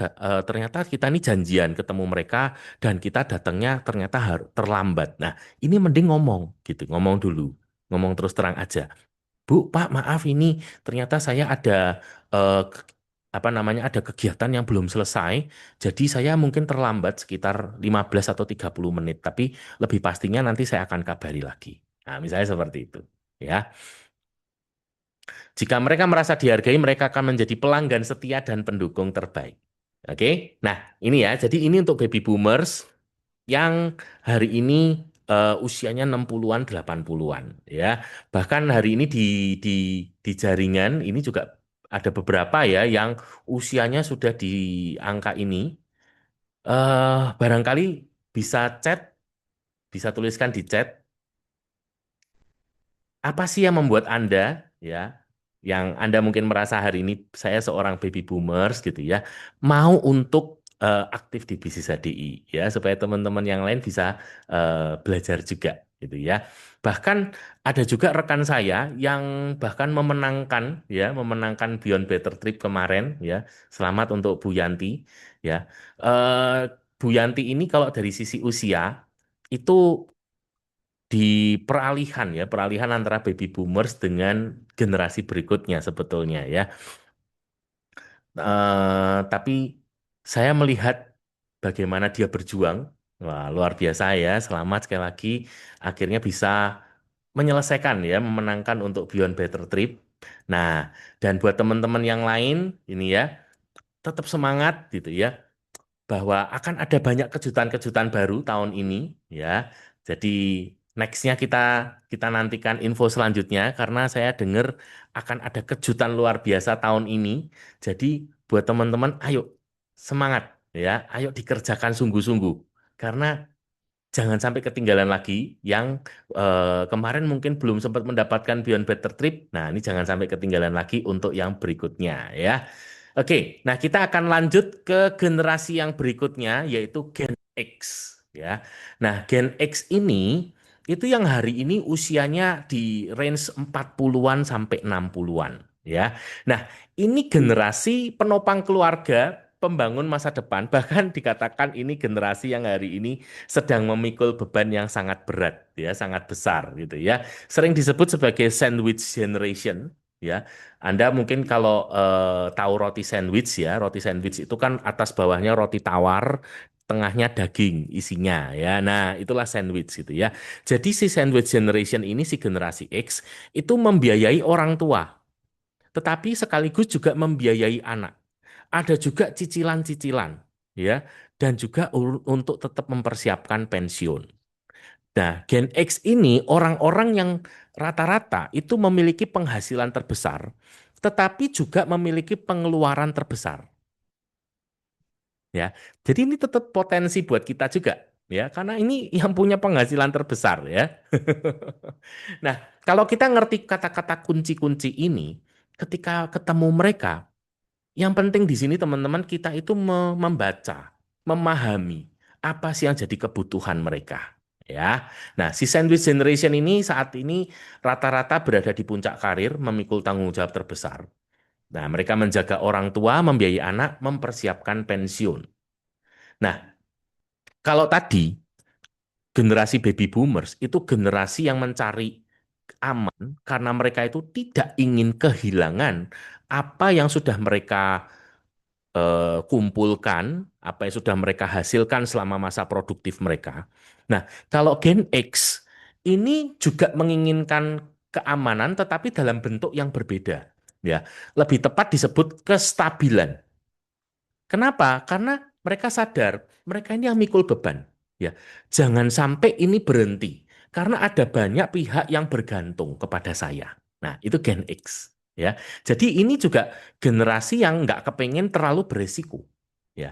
ternyata kita ini janjian ketemu mereka dan kita datangnya ternyata terlambat. Nah, ini mending ngomong gitu, ngomong dulu. Ngomong terus terang aja. Bu, Pak, maaf ini ternyata saya ada apa namanya ada kegiatan yang belum selesai. Jadi saya mungkin terlambat sekitar 15 atau 30 menit, tapi lebih pastinya nanti saya akan kabari lagi. Nah, misalnya seperti itu, ya. Jika mereka merasa dihargai, mereka akan menjadi pelanggan setia dan pendukung terbaik. Oke. Nah, ini ya. Jadi ini untuk baby boomers yang hari ini usianya 60-an, 80-an ya. Bahkan hari ini di di jaringan ini juga ada beberapa ya yang usianya sudah di angka ini. Barangkali bisa chat, bisa tuliskan di chat apa sih yang membuat Anda ya, yang Anda mungkin merasa hari ini saya seorang baby boomers gitu ya, mau untuk aktif di bisnis HDI ya, supaya teman-teman yang lain bisa belajar juga gitu ya. Bahkan ada juga rekan saya yang bahkan memenangkan Beyond Better Trip kemarin ya. Selamat untuk Bu Yanti ya. Eh, Bu Yanti ini kalau dari sisi usia itu di peralihan antara baby boomers dengan generasi berikutnya sebetulnya ya. Tapi saya melihat bagaimana dia berjuang. Wah, luar biasa ya. Selamat sekali lagi akhirnya bisa menyelesaikan ya, memenangkan untuk Beyond Better Trip. Nah, dan buat teman-teman yang lain ini ya, tetap semangat gitu ya, bahwa akan ada banyak kejutan-kejutan baru tahun ini ya. Jadi nextnya kita kita nantikan info selanjutnya karena saya dengar akan ada kejutan luar biasa tahun ini. Jadi buat teman-teman, ayo semangat ya, ayo dikerjakan sungguh-sungguh karena jangan sampai ketinggalan lagi yang kemarin mungkin belum sempat mendapatkan Beyond Better Trip. Nah, ini jangan sampai ketinggalan lagi untuk yang berikutnya ya. Oke, nah kita akan lanjut ke generasi yang berikutnya yaitu Gen X ya. Nah, Gen X ini itu yang hari ini usianya di range 40-an sampai 60-an ya. Nah, ini generasi penopang keluarga, pembangun masa depan, bahkan dikatakan ini generasi yang hari ini sedang memikul beban yang sangat berat ya, sangat besar gitu ya. Sering disebut sebagai sandwich generation ya. Anda mungkin kalau tahu roti sandwich ya, roti sandwich itu kan atas bawahnya roti tawar, tengahnya daging isinya ya. Nah, itulah sandwich gitu ya. Jadi si sandwich generation ini si generasi X itu membiayai orang tua, tetapi sekaligus juga membiayai anak. Ada juga cicilan-cicilan ya, dan juga untuk tetap mempersiapkan pensiun. Nah, Gen X ini orang-orang yang rata-rata itu memiliki penghasilan terbesar, tetapi juga memiliki pengeluaran terbesar. Ya, jadi ini tetap potensi buat kita juga, ya, karena ini yang punya penghasilan terbesar, ya. Nah, kalau kita ngerti kata-kata kunci-kunci ini, ketika ketemu mereka, yang penting di sini teman-teman kita itu membaca, memahami apa sih yang jadi kebutuhan mereka. Ya, nah si sandwich generation ini saat ini rata-rata berada di puncak karir, memikul tanggung jawab terbesar. Nah, mereka menjaga orang tua, membiayai anak, mempersiapkan pensiun. Nah, kalau tadi generasi baby boomers itu generasi yang mencari aman karena mereka itu tidak ingin kehilangan apa yang sudah mereka kumpulkan, apa yang sudah mereka hasilkan selama masa produktif mereka. Nah, kalau Gen X ini juga menginginkan keamanan tetapi dalam bentuk yang berbeda. Ya, lebih tepat disebut kestabilan. Kenapa? Karena mereka sadar mereka ini yang mikul beban. Ya, jangan sampai ini berhenti karena ada banyak pihak yang bergantung kepada saya. Nah, itu Gen X. Ya, jadi ini juga generasi yang nggak kepengen terlalu beresiko. Ya,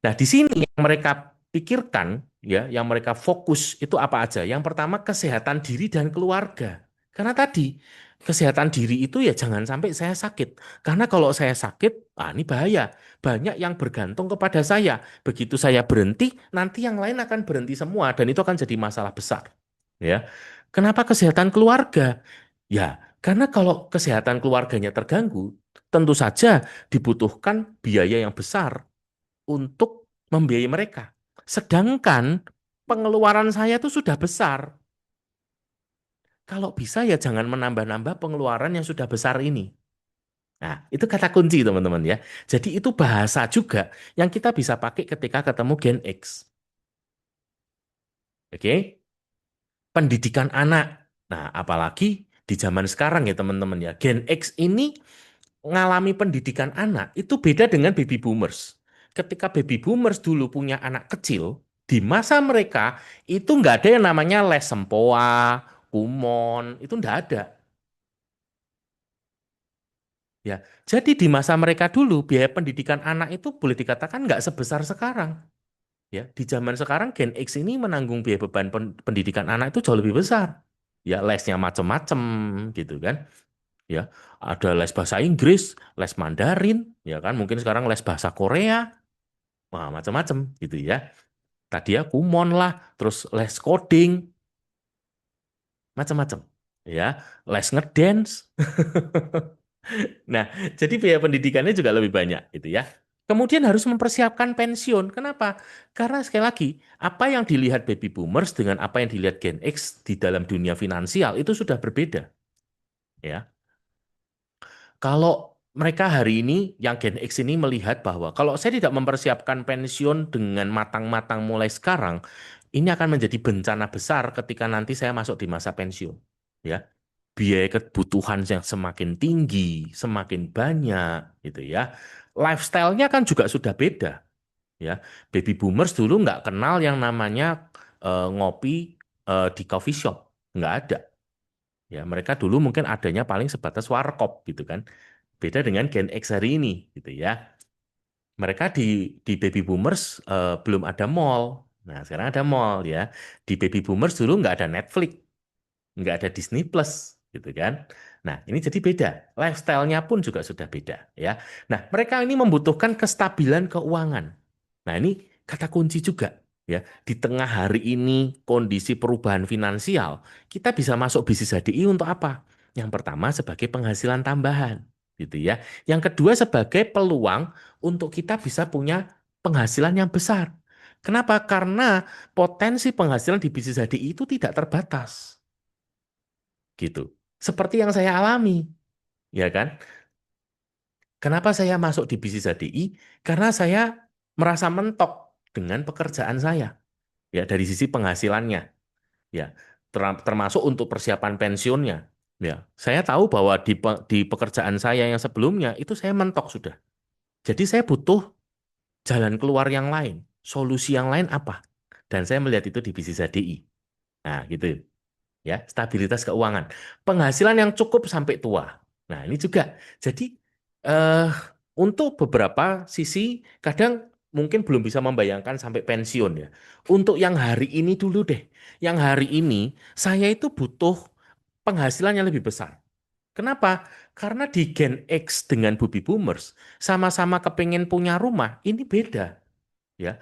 nah di sini yang mereka pikirkan, ya, yang mereka fokus itu apa aja? Yang pertama kesehatan diri dan keluarga. Karena tadi kesehatan diri itu ya jangan sampai saya sakit. Karena kalau saya sakit, ini bahaya. Banyak yang bergantung kepada saya. Begitu saya berhenti, nanti yang lain akan berhenti semua dan itu akan jadi masalah besar. Ya. Kenapa kesehatan keluarga? Ya, karena kalau kesehatan keluarganya terganggu, tentu saja dibutuhkan biaya yang besar untuk membiayai mereka. Sedangkan pengeluaran saya itu sudah besar. Kalau bisa ya jangan menambah-nambah pengeluaran yang sudah besar ini. Nah, itu kata kunci teman-teman ya. Jadi itu bahasa juga yang kita bisa pakai ketika ketemu Gen X. Oke? Pendidikan anak. Nah, apalagi di zaman sekarang ya teman-teman ya. Gen X ini mengalami pendidikan anak itu beda dengan baby boomers. ketika baby boomers dulu punya anak kecil, di masa mereka itu nggak ada yang namanya les sempoa, kumon, itu nggak ada. Ya, jadi di masa mereka dulu biaya pendidikan anak itu boleh dikatakan nggak sebesar sekarang. Ya, di zaman sekarang Gen X ini menanggung biaya beban pendidikan anak itu jauh lebih besar. Ya, lesnya macam-macam gitu kan. Ya, ada les bahasa Inggris, les Mandarin, ya kan. Mungkin sekarang les bahasa Korea, wah macam-macam gitu ya. Tadi ya kumon lah, terus les coding, macam-macam. Ya, les ngedance. Nah, jadi biaya pendidikannya juga lebih banyak gitu ya. Kemudian harus mempersiapkan pensiun. Kenapa? Karena sekali lagi, apa yang dilihat baby boomers dengan apa yang dilihat Gen X di dalam dunia finansial itu sudah berbeda, ya. Kalau mereka hari ini yang Gen X ini melihat bahwa kalau saya tidak mempersiapkan pensiun dengan matang-matang mulai sekarang, ini akan menjadi bencana besar ketika nanti saya masuk di masa pensiun, ya. Biaya kebutuhan yang semakin tinggi, semakin banyak, gitu ya. Lifestyle-nya kan juga sudah beda, ya. Baby boomers dulu nggak kenal yang namanya ngopi di coffee shop, nggak ada. Ya, mereka dulu mungkin adanya paling sebatas warkop, gitu kan. Beda dengan Gen X hari ini, gitu ya. Mereka di baby boomers belum ada mall. Nah, sekarang ada mall ya. Di baby boomers dulu nggak ada Netflix, nggak ada Disney Plus gitu kan. Nah, ini jadi beda. Lifestyle-nya pun juga sudah beda ya. Nah, mereka ini membutuhkan kestabilan keuangan. Nah, ini kata kunci juga ya. Di tengah hari ini kondisi perubahan finansial, kita bisa masuk bisnis HDI untuk apa? Yang pertama sebagai penghasilan tambahan gitu ya. Yang kedua sebagai peluang untuk kita bisa punya penghasilan yang besar. Kenapa? Karena potensi penghasilan di bisnis HDI itu tidak terbatas gitu. Seperti yang saya alami, ya kan? Kenapa saya masuk di bisnis HDI? Karena saya merasa mentok dengan pekerjaan saya, ya dari sisi penghasilannya, ya termasuk untuk persiapan pensiunnya. Ya, saya tahu bahwa di pekerjaan saya yang sebelumnya itu saya mentok sudah. Jadi saya butuh jalan keluar yang lain, solusi yang lain apa? Dan saya melihat itu di bisnis HDI. Nah, gitu. Ya, stabilitas keuangan, penghasilan yang cukup sampai tua. Nah, ini juga. Jadi eh untuk beberapa sisi kadang mungkin belum bisa membayangkan sampai pensiun ya. Untuk yang hari ini dulu deh. Yang hari ini saya itu butuh penghasilan yang lebih besar. Kenapa? Karena di Gen X dengan baby boomers sama-sama kepengen punya rumah, ini beda ya.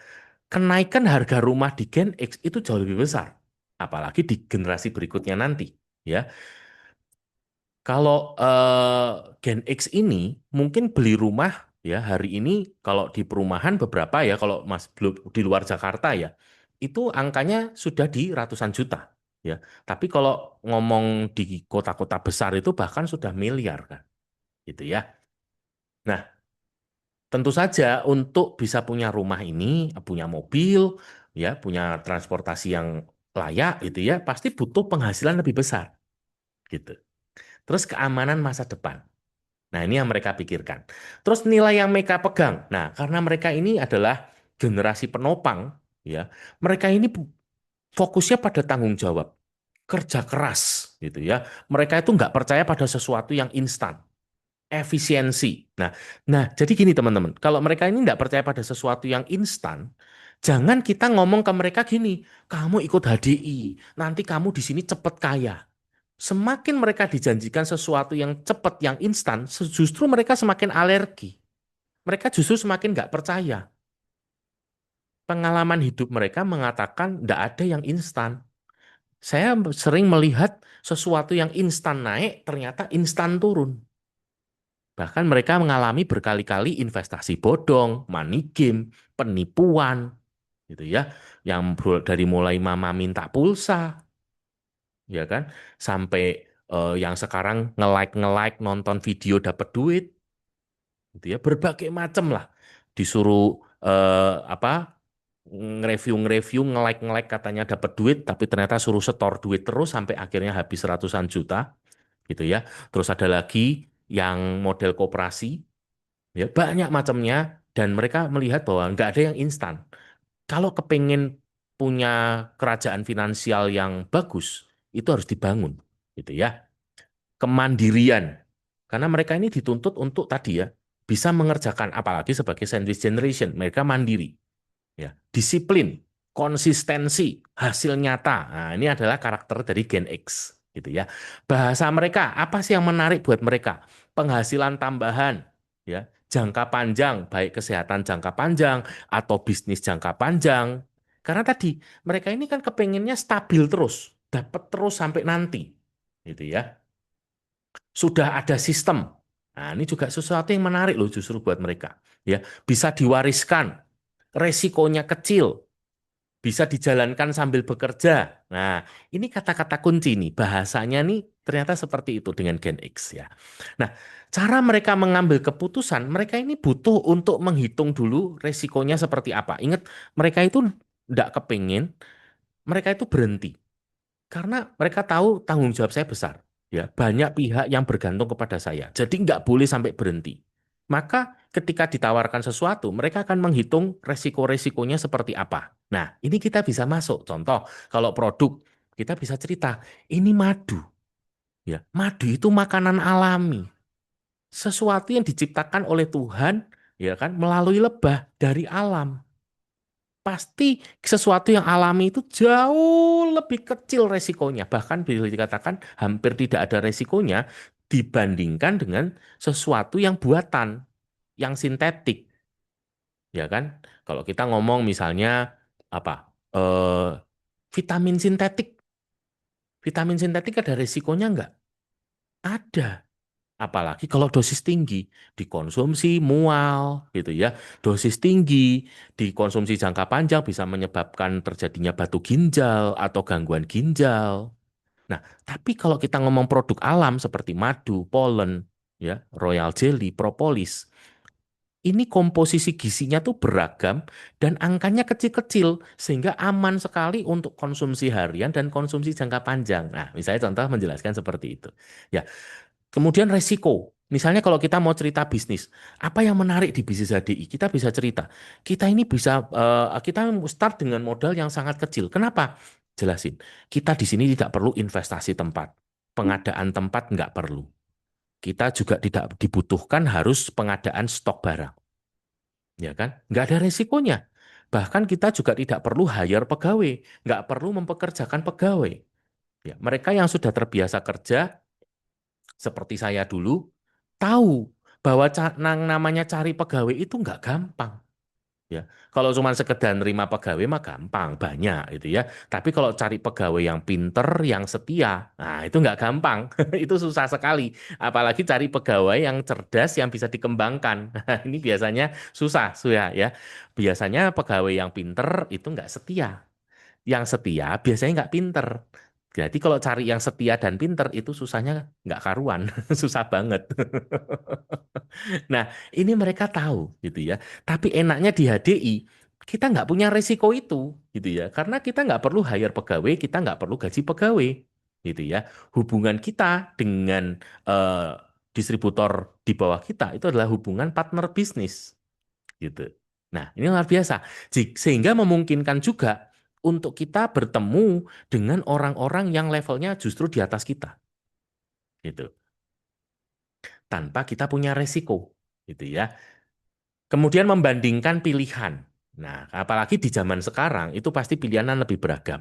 Kenaikan harga rumah di Gen X itu jauh lebih besar, apalagi di generasi berikutnya nanti, ya. Kalau Gen X ini mungkin beli rumah ya hari ini kalau di perumahan beberapa ya kalau Mas belum di luar Jakarta ya itu angkanya sudah di ratusan juta ya. Tapi kalau ngomong di kota-kota besar itu bahkan sudah miliar kan, gitu ya. Nah, tentu saja untuk bisa punya rumah ini, punya mobil, ya, punya transportasi yang layak gitu ya, pasti butuh penghasilan lebih besar gitu. Terus keamanan masa depan. Nah, ini yang mereka pikirkan. Terus nilai yang mereka pegang. Nah, karena mereka ini adalah generasi penopang, ya, mereka ini fokusnya pada tanggung jawab, kerja keras gitu ya. Mereka itu nggak percaya pada sesuatu yang instan, efisiensi. Nah, jadi gini teman-teman, kalau mereka ini nggak percaya pada sesuatu yang instan, jangan kita ngomong ke mereka gini, kamu ikut HDI, nanti kamu di sini cepet kaya. Semakin mereka dijanjikan sesuatu yang cepat, yang instan, justru mereka semakin alergi. Mereka justru semakin nggak percaya. Pengalaman hidup mereka mengatakan nggak ada yang instan. Saya sering melihat sesuatu yang instan naik, ternyata instan turun. Bahkan mereka mengalami berkali-kali investasi bodong, money game, penipuan, gitu ya. Yang dari mulai mama minta pulsa, ya kan, sampai yang sekarang nge-like nonton video dapat duit, gitu ya. Berbagai macam lah. Disuruh apa nge-review, nge-like katanya dapat duit, tapi ternyata suruh setor duit terus sampai akhirnya habis ratusan juta, gitu ya. Terus ada lagi yang model koperasi. Ya, banyak macamnya. Dan mereka melihat bahwa nggak ada yang instan. Kalau kepengen punya kerajaan finansial yang bagus, itu harus dibangun, gitu ya. Kemandirian. Karena mereka ini dituntut untuk tadi ya, bisa mengerjakan, apalagi sebagai sandwich generation, mereka mandiri, ya. Disiplin, konsistensi, hasil nyata. Nah, ini adalah karakter dari Gen X, gitu ya. Bahasa mereka, apa sih yang menarik buat mereka? Penghasilan tambahan, ya, jangka panjang, baik kesehatan jangka panjang atau bisnis jangka panjang. Karena tadi mereka ini kan kepengennya stabil terus, dapat terus sampai nanti, gitu ya. Sudah ada sistem. Nah, ini juga sesuatu yang menarik loh justru buat mereka. Ya, bisa diwariskan, resikonya kecil, bisa dijalankan sambil bekerja. Nah, ini kata-kata kunci nih, bahasanya nih ternyata seperti itu dengan Gen X ya. Nah, cara mereka mengambil keputusan, mereka ini butuh untuk menghitung dulu resikonya seperti apa. Ingat, mereka itu tidak kepingin, mereka itu berhenti. Karena mereka tahu tanggung jawab saya besar. Ya, banyak pihak yang bergantung kepada saya. Jadi nggak boleh sampai berhenti. Maka ketika ditawarkan sesuatu, mereka akan menghitung resiko-resikonya seperti apa. Nah, ini kita bisa masuk. Contoh, kalau produk, kita bisa cerita, ini madu. Ya, madu itu makanan alami. Sesuatu yang diciptakan oleh Tuhan, ya kan, melalui lebah dari alam. Pasti sesuatu yang alami itu jauh lebih kecil resikonya. Bahkan bisa dikatakan hampir tidak ada resikonya dibandingkan dengan sesuatu yang buatan, yang sintetik, ya kan? Kalau kita ngomong misalnya apa? Eh, vitamin sintetik ada resikonya nggak? Ada. Apalagi kalau dosis tinggi, dikonsumsi mual, gitu ya. Dosis tinggi, dikonsumsi jangka panjang bisa menyebabkan terjadinya batu ginjal atau gangguan ginjal. Nah, tapi kalau kita ngomong produk alam seperti madu, polen, ya, royal jelly, propolis, ini komposisi gizinya tuh beragam dan angkanya kecil-kecil sehingga aman sekali untuk konsumsi harian dan konsumsi jangka panjang. Nah, misalnya contoh menjelaskan seperti itu. Ya, kemudian resiko. Misalnya kalau kita mau cerita bisnis, apa yang menarik di bisnis HDI? Kita bisa cerita. Kita ini bisa kita start dengan modal yang sangat kecil. Kenapa? Jelasin. Kita di sini tidak perlu investasi tempat. Pengadaan tempat nggak perlu. Kita juga tidak dibutuhkan harus pengadaan stok barang. Ya kan? Nggak ada resikonya. Bahkan kita juga tidak perlu hire pegawai. Nggak perlu mempekerjakan pegawai. Ya, mereka yang sudah terbiasa kerja seperti saya dulu, tahu bahwa namanya cari pegawai itu nggak gampang. Ya, kalau cuma sekedar nerima pegawai mah gampang, banyak itu ya. Tapi kalau cari pegawai yang pinter, yang setia, nah itu nggak gampang. Itu susah sekali. Apalagi cari pegawai yang cerdas, yang bisa dikembangkan. Ini biasanya susah, ya. Biasanya pegawai yang pinter itu nggak setia. Yang setia biasanya nggak pinter. Jadi kalau cari yang setia dan pinter itu susahnya nggak karuan, susah banget. Nah, ini mereka tahu gitu ya. Tapi enaknya di HDI kita nggak punya resiko itu gitu ya. Karena kita nggak perlu hire pegawai, kita nggak perlu gaji pegawai gitu ya. Hubungan kita dengan distributor di bawah kita itu adalah hubungan partner bisnis gitu. Nah, ini luar biasa. Sehingga memungkinkan juga untuk kita bertemu dengan orang-orang yang levelnya justru di atas kita gitu. Tanpa kita punya resiko gitu ya. Kemudian membandingkan pilihan. Nah, apalagi di zaman sekarang itu pasti pilihanan lebih beragam.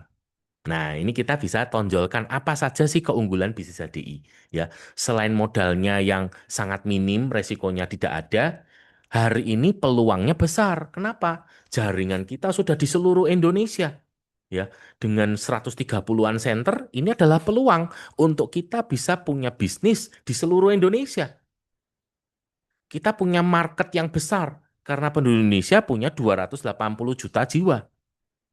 Nah, ini kita bisa tonjolkan apa saja sih keunggulan bisnis HDI. Ya, selain modalnya yang sangat minim, resikonya tidak ada, hari ini peluangnya besar. Kenapa? Jaringan kita sudah di seluruh Indonesia. Ya, dengan 130-an center, ini adalah peluang untuk kita bisa punya bisnis di seluruh Indonesia. Kita punya market yang besar karena penduduk Indonesia punya 280 juta jiwa.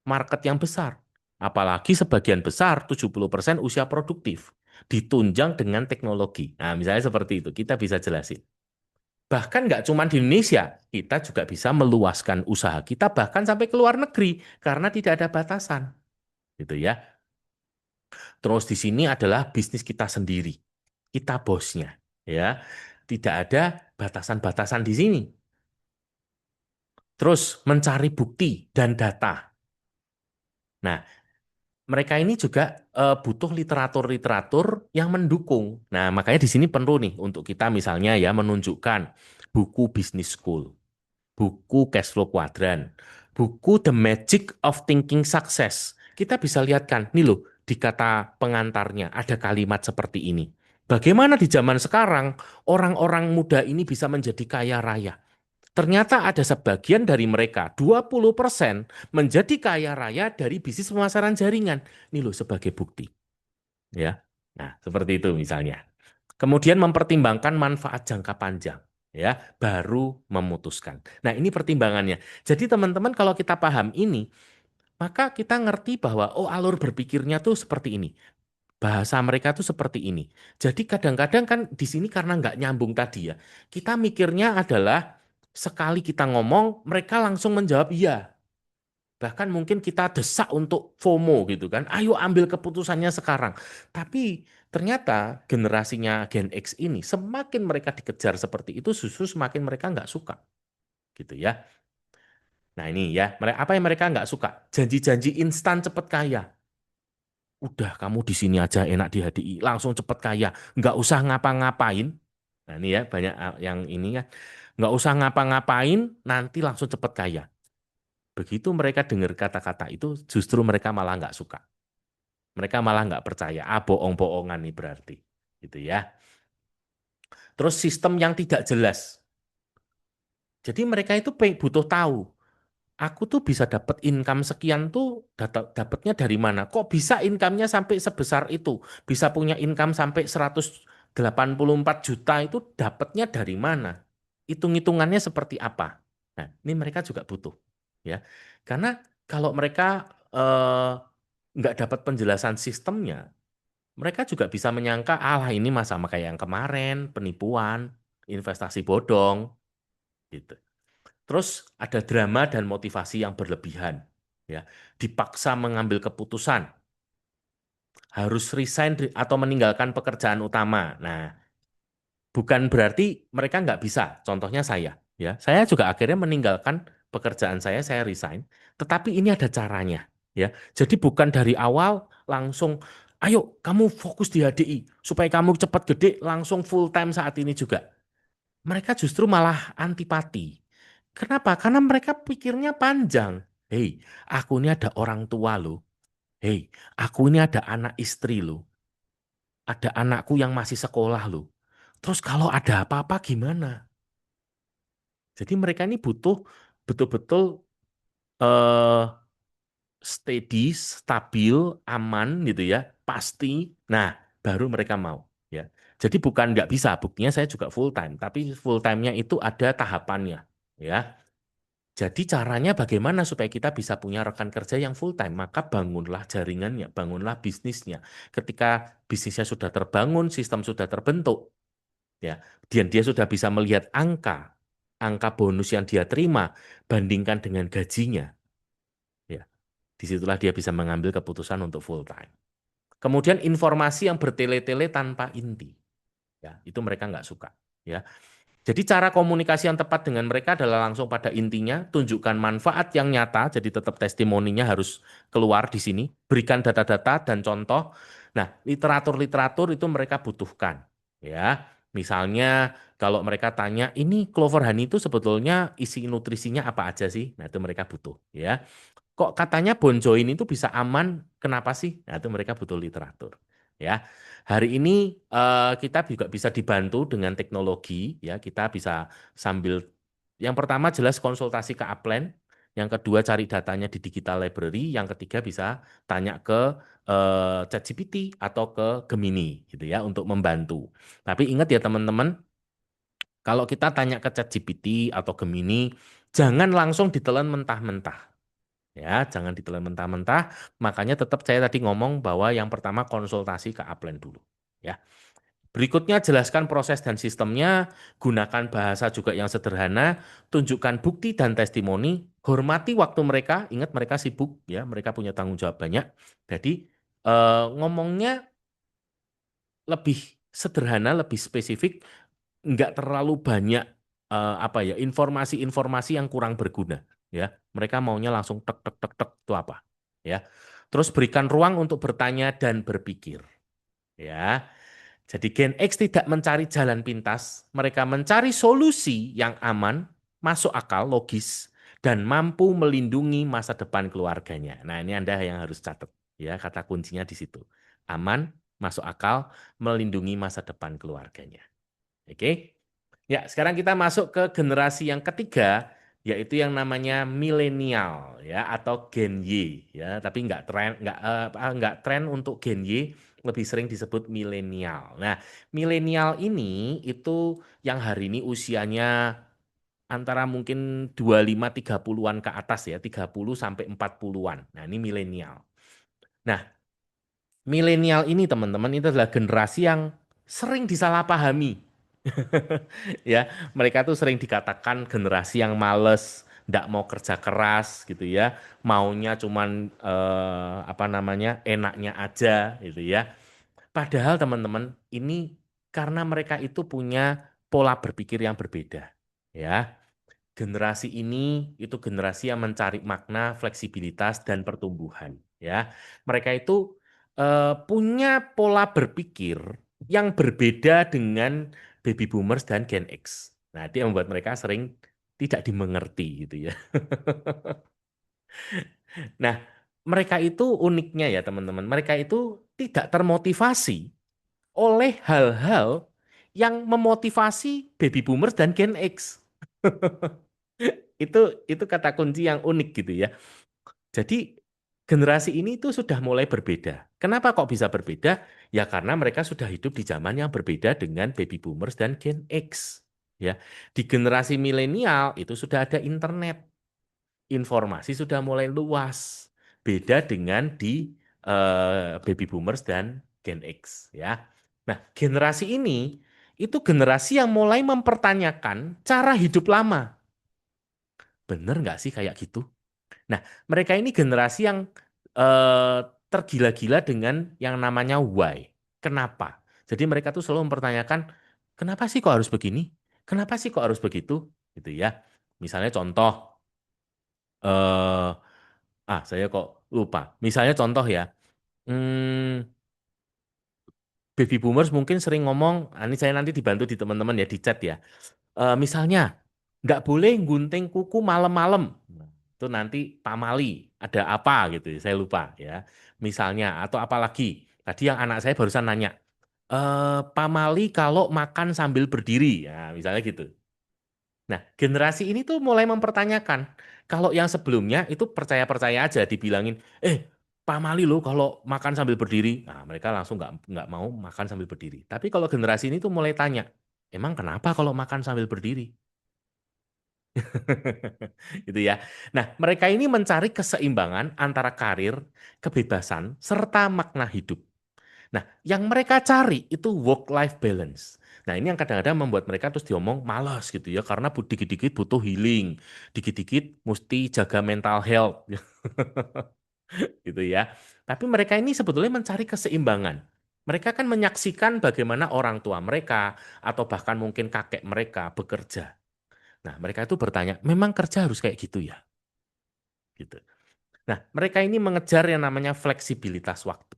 Market yang besar. Apalagi sebagian besar 70% usia produktif. Ditunjang dengan teknologi. Nah, misalnya seperti itu, kita bisa jelasin. Bahkan nggak cuma di Indonesia, kita juga bisa meluaskan usaha kita bahkan sampai ke luar negeri karena tidak ada batasan. Gitu ya. Terus di sini adalah bisnis kita sendiri. Kita bosnya, ya. Tidak ada batasan-batasan di sini. Terus mencari bukti dan data. Nah, mereka ini juga butuh literatur-literatur yang mendukung. Nah, makanya di sini perlu nih untuk kita misalnya ya menunjukkan buku Business School, buku Cash Flow Quadrant, buku The Magic of Thinking Success. Kita bisa lihat kan, nih loh, di kata pengantarnya ada kalimat seperti ini. Bagaimana di zaman sekarang orang-orang muda ini bisa menjadi kaya raya? Ternyata ada sebagian dari mereka, 20% menjadi kaya raya dari bisnis pemasaran jaringan. Ini loh sebagai bukti, ya. Nah, seperti itu misalnya. Kemudian mempertimbangkan manfaat jangka panjang, ya, baru memutuskan. Nah, ini pertimbangannya. Jadi teman-teman kalau kita paham ini, maka kita ngerti bahwa oh alur berpikirnya tuh seperti ini. Bahasa mereka tuh seperti ini. Jadi kadang-kadang kan di sini karena nggak nyambung tadi ya, kita mikirnya adalah sekali kita ngomong, mereka langsung menjawab iya. Bahkan mungkin kita desak untuk FOMO gitu kan, ayo ambil keputusannya sekarang. Tapi ternyata generasinya Gen X ini, semakin mereka dikejar seperti itu, justru semakin mereka nggak suka gitu ya. Nah ini ya, apa yang mereka nggak suka? Janji-janji instan cepet kaya. Udah kamu di sini aja enak di HDI, langsung cepet kaya, nggak usah ngapa-ngapain. Nah ini ya banyak yang ini ya, nggak usah ngapa-ngapain, nanti langsung cepet kaya. Begitu mereka dengar kata-kata itu, justru mereka malah nggak suka. Mereka malah nggak percaya, bohong-bohongan nih berarti, gitu ya. Terus sistem yang tidak jelas. Jadi mereka itu butuh tahu. Aku tuh bisa dapat income sekian tuh dapatnya dari mana? Kok bisa income-nya sampai sebesar itu? Bisa punya income sampai 184 juta itu dapatnya dari mana? Hitung-hitungannya seperti apa? Nah, ini mereka juga butuh ya. Karena kalau mereka eh, nggak dapat penjelasan sistemnya, mereka juga bisa menyangka, alah ini mah sama kayak yang kemarin, penipuan, investasi bodong, gitu. Terus ada drama dan motivasi yang berlebihan. Ya, dipaksa mengambil keputusan, harus resign atau meninggalkan pekerjaan utama. Nah, bukan berarti mereka nggak bisa. Contohnya saya, ya, saya juga akhirnya meninggalkan pekerjaan saya resign. Tetapi ini ada caranya, ya. Jadi bukan dari awal langsung, ayo kamu fokus di HDI supaya kamu cepat gede, langsung full time saat ini juga. Mereka justru malah antipati. Kenapa? Karena mereka pikirnya panjang. Hei, aku ini ada orang tua loh. Hei, aku ini ada anak istri loh. Ada anakku yang masih sekolah loh. Terus kalau ada apa-apa gimana? Jadi mereka ini butuh betul-betul eh, steady, stabil, aman gitu ya, pasti. Nah, baru mereka mau. Ya, jadi bukan nggak bisa. Buktinya saya juga full time, tapi full time-nya itu ada tahapannya. Ya, jadi caranya bagaimana supaya kita bisa punya rekan kerja yang full time? Maka bangunlah jaringannya, bangunlah bisnisnya. Ketika bisnisnya sudah terbangun, sistem sudah terbentuk, ya, dan dia sudah bisa melihat angka bonus yang dia terima bandingkan dengan gajinya, ya, disitulah dia bisa mengambil keputusan untuk full time. Kemudian informasi yang bertele-tele tanpa inti, ya, itu mereka nggak suka, ya. Jadi cara komunikasi yang tepat dengan mereka adalah langsung pada intinya, tunjukkan manfaat yang nyata, jadi tetap testimoninya harus keluar di sini, berikan data-data dan contoh. Nah, literatur-literatur itu mereka butuhkan, ya. Misalnya kalau mereka tanya, ini Clover Honey itu sebetulnya isi nutrisinya apa aja sih? Nah, itu mereka butuh, ya. Kok katanya bonjoin itu bisa aman? Kenapa sih? Nah, itu mereka butuh literatur. Ya, hari ini kita juga bisa dibantu dengan teknologi. Ya, kita bisa sambil yang pertama jelas konsultasi ke Upland, yang kedua cari datanya di digital library, yang ketiga bisa tanya ke ChatGPT atau ke Gemini, gitu ya, untuk membantu. Tapi ingat ya teman-teman, kalau kita tanya ke ChatGPT atau Gemini, jangan langsung ditelan mentah-mentah. Ya, jangan ditelan mentah-mentah. Makanya tetap saya tadi ngomong bahwa yang pertama konsultasi ke upline dulu. Ya. Berikutnya jelaskan proses dan sistemnya, gunakan bahasa juga yang sederhana, tunjukkan bukti dan testimoni, hormati waktu mereka, ingat mereka sibuk ya, mereka punya tanggung jawab banyak. Jadi ngomongnya lebih sederhana, lebih spesifik, nggak terlalu banyak apa ya, informasi-informasi yang kurang berguna, ya. Mereka maunya langsung tek tek tek tek itu apa, ya. Terus berikan ruang untuk bertanya dan berpikir, ya. Jadi Gen X tidak mencari jalan pintas, mereka mencari solusi yang aman, masuk akal, logis, dan mampu melindungi masa depan keluarganya. Nah, ini Anda yang harus catat, ya, kata kuncinya di situ. Aman, masuk akal, melindungi masa depan keluarganya. Oke? Ya, sekarang kita masuk ke generasi yang ketiga, yaitu yang namanya milenial, ya, atau Gen Y, ya. Tapi nggak tren untuk Gen Y, lebih sering disebut milenial. Nah, milenial ini itu yang hari ini usianya antara mungkin 25-30-an ke atas, ya, 30 sampai 40-an. Nah, ini milenial. Nah, milenial ini teman-teman itu adalah generasi yang sering disalahpahami. Ya, mereka tuh sering dikatakan generasi yang males, ndak mau kerja keras gitu ya, maunya cuman apa namanya, enaknya aja gitu ya. Padahal teman-teman ini karena mereka itu punya pola berpikir yang berbeda, ya. Generasi ini itu generasi yang mencari makna, fleksibilitas dan pertumbuhan, ya. Mereka itu punya pola berpikir yang berbeda dengan baby boomers dan Gen X. Nah, itu yang membuat mereka sering tidak dimengerti gitu ya. Nah, mereka itu uniknya ya teman-teman. Mereka itu tidak termotivasi oleh hal-hal yang memotivasi baby boomers dan Gen X. Itu itu kata kunci yang unik gitu ya. Jadi generasi ini tuh sudah mulai berbeda. Kenapa kok bisa berbeda? Ya karena mereka sudah hidup di zaman yang berbeda dengan baby boomers dan Gen X. Ya, di generasi milenial itu sudah ada internet, informasi sudah mulai luas. Beda dengan di baby boomers dan Gen X. Ya, nah generasi ini itu generasi yang mulai mempertanyakan cara hidup lama. Bener nggak sih kayak gitu? Nah, mereka ini generasi yang eh, tergila-gila dengan yang namanya why. Kenapa? Jadi mereka tuh selalu mempertanyakan, kenapa sih kok harus begini? Kenapa sih kok harus begitu? Gitu ya. Misalnya contoh, saya kok lupa. Misalnya contoh ya, hmm, baby boomers mungkin sering ngomong, ini saya nanti dibantu di teman-teman ya di chat ya. Misalnya, nggak boleh gunting kuku malam-malam. Nah, itu nanti pamali, ada apa gitu, saya lupa ya. Misalnya, atau apalagi, tadi yang anak saya barusan nanya, pamali kalau makan sambil berdiri, ya misalnya gitu. Nah, generasi ini tuh mulai mempertanyakan, kalau yang sebelumnya itu percaya-percaya aja, dibilangin, pamali loh kalau makan sambil berdiri. Nah, mereka langsung nggak mau makan sambil berdiri. Tapi kalau generasi ini tuh mulai tanya, emang kenapa kalau makan sambil berdiri? Gitu ya. Nah, mereka ini mencari keseimbangan antara karir, kebebasan, serta makna hidup. Nah, yang mereka cari itu work-life balance. Nah, ini yang kadang-kadang membuat mereka terus diomong malas gitu ya, karena dikit-dikit butuh healing, dikit-dikit mesti jaga mental health, gitu ya. Tapi mereka ini sebetulnya mencari keseimbangan. Mereka kan menyaksikan bagaimana orang tua mereka, atau bahkan mungkin kakek mereka bekerja. Nah, mereka itu bertanya, memang kerja harus kayak gitu ya? Gitu. Nah, mereka ini mengejar yang namanya fleksibilitas waktu.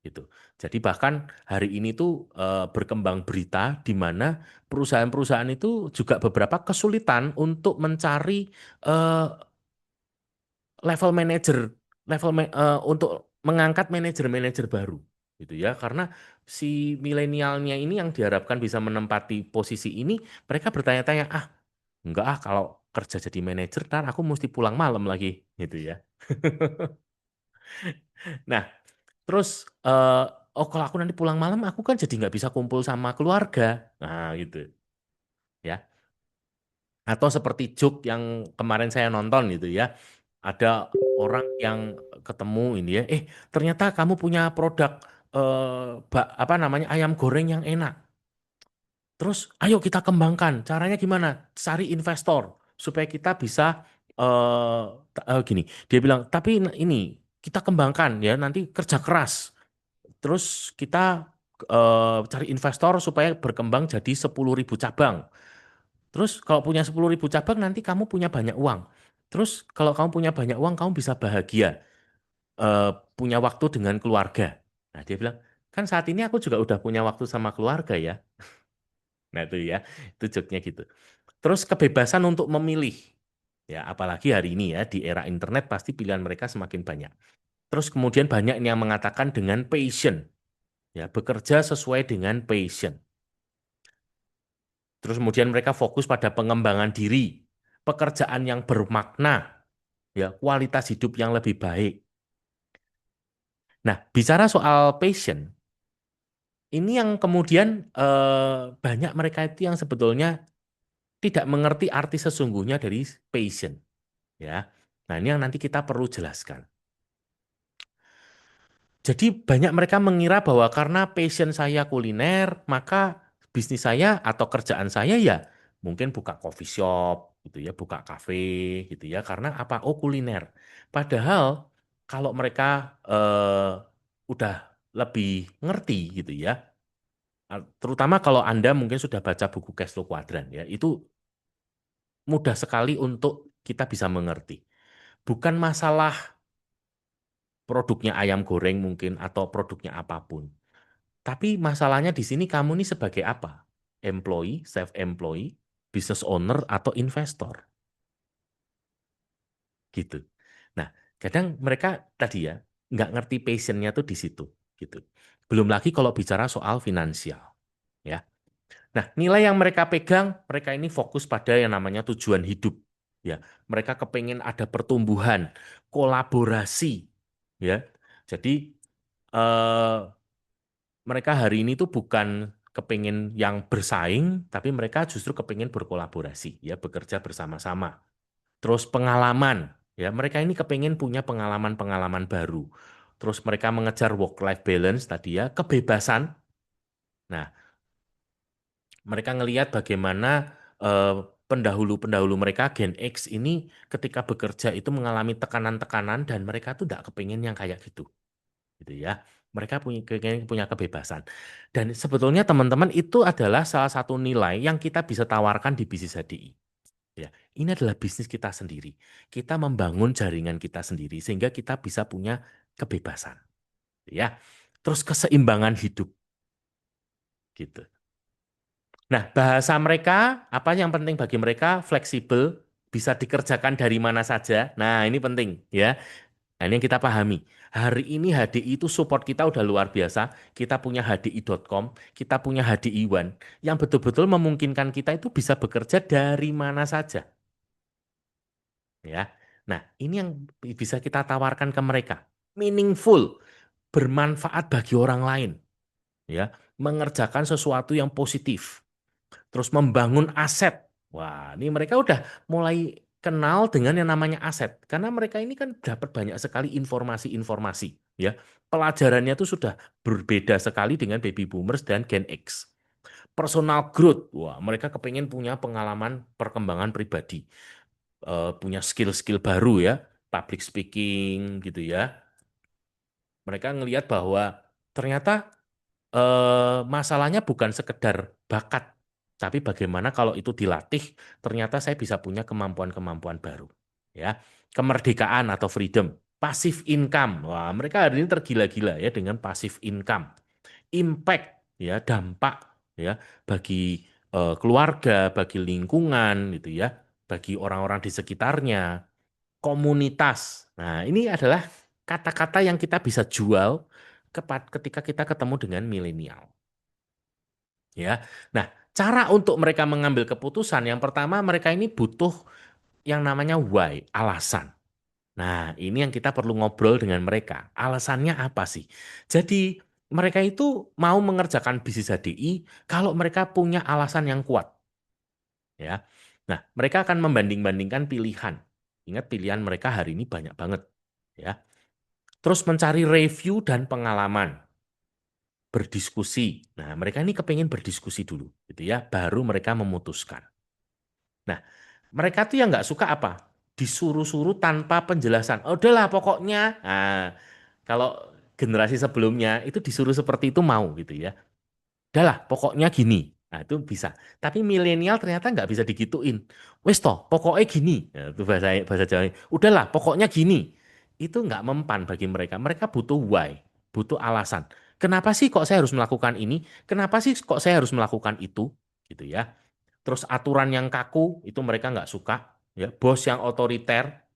Gitu. Jadi bahkan hari ini tuh berkembang berita di mana perusahaan-perusahaan itu juga beberapa kesulitan untuk mencari eh, level manager, untuk mengangkat manajer-manajer baru, gitu ya. Karena si milenialnya ini yang diharapkan bisa menempati posisi ini, mereka bertanya-tanya, enggak kalau kerja jadi manajer, ntar aku mesti pulang malam lagi, gitu ya. Nah, terus oh kalau aku nanti pulang malam, aku kan jadi nggak bisa kumpul sama keluarga. Nah, gitu ya. Atau seperti joke yang kemarin saya nonton gitu ya. Ada orang yang ketemu ini ya, ternyata kamu punya produk apa namanya ayam goreng yang enak. Terus ayo kita kembangkan. Caranya gimana? Cari investor supaya kita bisa gini. Dia bilang, tapi ini kita kembangkan ya nanti kerja keras. Terus kita cari investor supaya berkembang jadi 10.000 cabang. Terus kalau punya 10.000 cabang nanti kamu punya banyak uang. Terus kalau kamu punya banyak uang, kamu bisa bahagia, eh, punya waktu dengan keluarga. Nah, dia bilang, kan saat ini aku juga udah punya waktu sama keluarga ya. Nah, itu joke-nya gitu. Terus kebebasan untuk memilih. Ya, apalagi hari ini ya, di era internet pasti pilihan mereka semakin banyak. Terus kemudian banyak yang mengatakan dengan passion. Ya, bekerja sesuai dengan passion. Terus kemudian mereka fokus pada pengembangan diri, pekerjaan yang bermakna, ya, kualitas hidup yang lebih baik. Nah, bicara soal passion, ini yang kemudian banyak mereka itu yang sebetulnya tidak mengerti arti sesungguhnya dari passion, ya. Nah, ini yang nanti kita perlu jelaskan. Jadi banyak mereka mengira bahwa karena passion saya kuliner, maka bisnis saya atau kerjaan saya ya mungkin buka coffee shop gitu ya, buka kafe gitu ya. Karena apa? Oh, kuliner. Padahal kalau mereka udah lebih ngerti gitu ya, terutama kalau Anda mungkin sudah baca buku Cash Flow Quadrant ya, itu mudah sekali untuk kita bisa mengerti. Bukan masalah produknya ayam goreng mungkin atau produknya apapun. Tapi masalahnya di sini kamu nih sebagai apa? Employee, self-employee, business owner, atau investor, gitu. Nah, kadang mereka tadi ya nggak ngerti passionnya tuh di situ, gitu. Belum lagi kalau bicara soal finansial, ya. Nah, nilai yang mereka pegang, mereka ini fokus pada yang namanya tujuan hidup, ya. Mereka kepengen ada pertumbuhan, kolaborasi, ya. Jadi eh, mereka hari ini tuh bukan kepengen yang bersaing, tapi mereka justru kepengen berkolaborasi, ya, bekerja bersama-sama. Terus pengalaman, ya, mereka ini kepengen punya pengalaman-pengalaman baru. Terus mereka mengejar work-life balance tadi ya, kebebasan. Nah, mereka ngelihat bagaimana eh, pendahulu-pendahulu mereka Gen X ini ketika bekerja itu mengalami tekanan-tekanan dan mereka tuh tidak kepengen yang kayak gitu ya. Mereka punya kebebasan. Dan sebetulnya teman-teman itu adalah salah satu nilai yang kita bisa tawarkan di bisnis HDI. Ya, ini adalah bisnis kita sendiri. Kita membangun jaringan kita sendiri sehingga kita bisa punya kebebasan, ya. Terus keseimbangan hidup gitu. Nah, bahasa mereka apa yang penting bagi mereka fleksibel, bisa dikerjakan dari mana saja. Nah, ini penting ya. Nah, ini yang kita pahami. Hari ini HDI itu support kita udah luar biasa. Kita punya HDI.com, kita punya HDI One, yang betul-betul memungkinkan kita itu bisa bekerja dari mana saja. Ya. Nah, ini yang bisa kita tawarkan ke mereka. Meaningful, bermanfaat bagi orang lain. Ya, mengerjakan sesuatu yang positif. Terus membangun aset. Wah, ini mereka udah mulai kenal dengan yang namanya aset. Karena mereka ini kan dapat banyak sekali informasi-informasi. Ya, pelajarannya itu sudah berbeda sekali dengan baby boomers dan Gen X. Personal growth, wah mereka kepengen punya pengalaman perkembangan pribadi, punya skill-skill baru ya, public speaking gitu ya. Mereka ngelihat bahwa ternyata masalahnya bukan sekedar bakat, tapi bagaimana kalau itu dilatih, ternyata saya bisa punya kemampuan-kemampuan baru. Ya, kemerdekaan atau freedom, passive income. Wah, mereka hari ini tergila-gila ya dengan passive income, impact ya, dampak ya bagi keluarga, bagi lingkungan gitu ya, bagi orang-orang di sekitarnya, komunitas. Nah, ini adalah kata-kata yang kita bisa jual ketika kita ketemu dengan milenial. Ya, nah, cara untuk mereka mengambil keputusan yang pertama mereka ini butuh yang namanya why, alasan. Nah, ini yang kita perlu ngobrol dengan mereka. Alasannya apa sih? Jadi, mereka itu mau mengerjakan bisnis HDI kalau mereka punya alasan yang kuat, ya. Nah, mereka akan membanding-bandingkan pilihan. Ingat pilihan mereka hari ini banyak banget, ya. Terus mencari review dan pengalaman, berdiskusi. Nah, mereka ini kepengen berdiskusi dulu, gitu ya, baru mereka memutuskan. Nah, mereka tuh yang nggak suka apa? Disuruh-suruh tanpa penjelasan. Oh, udahlah pokoknya. Nah, kalau generasi sebelumnya itu disuruh seperti itu mau gitu ya. Udahlah pokoknya gini. Nah, itu bisa. Tapi milenial ternyata nggak bisa digituin. Wes toh, pokoknya gini. Ya, itu bahasa Jawa. Udahlah, pokoknya gini. Itu nggak mempan bagi mereka. Mereka butuh why, butuh alasan. Kenapa sih kok saya harus melakukan ini? Kenapa sih kok saya harus melakukan itu? Gitu ya. Terus aturan yang kaku itu mereka nggak suka. Ya, bos yang otoriter.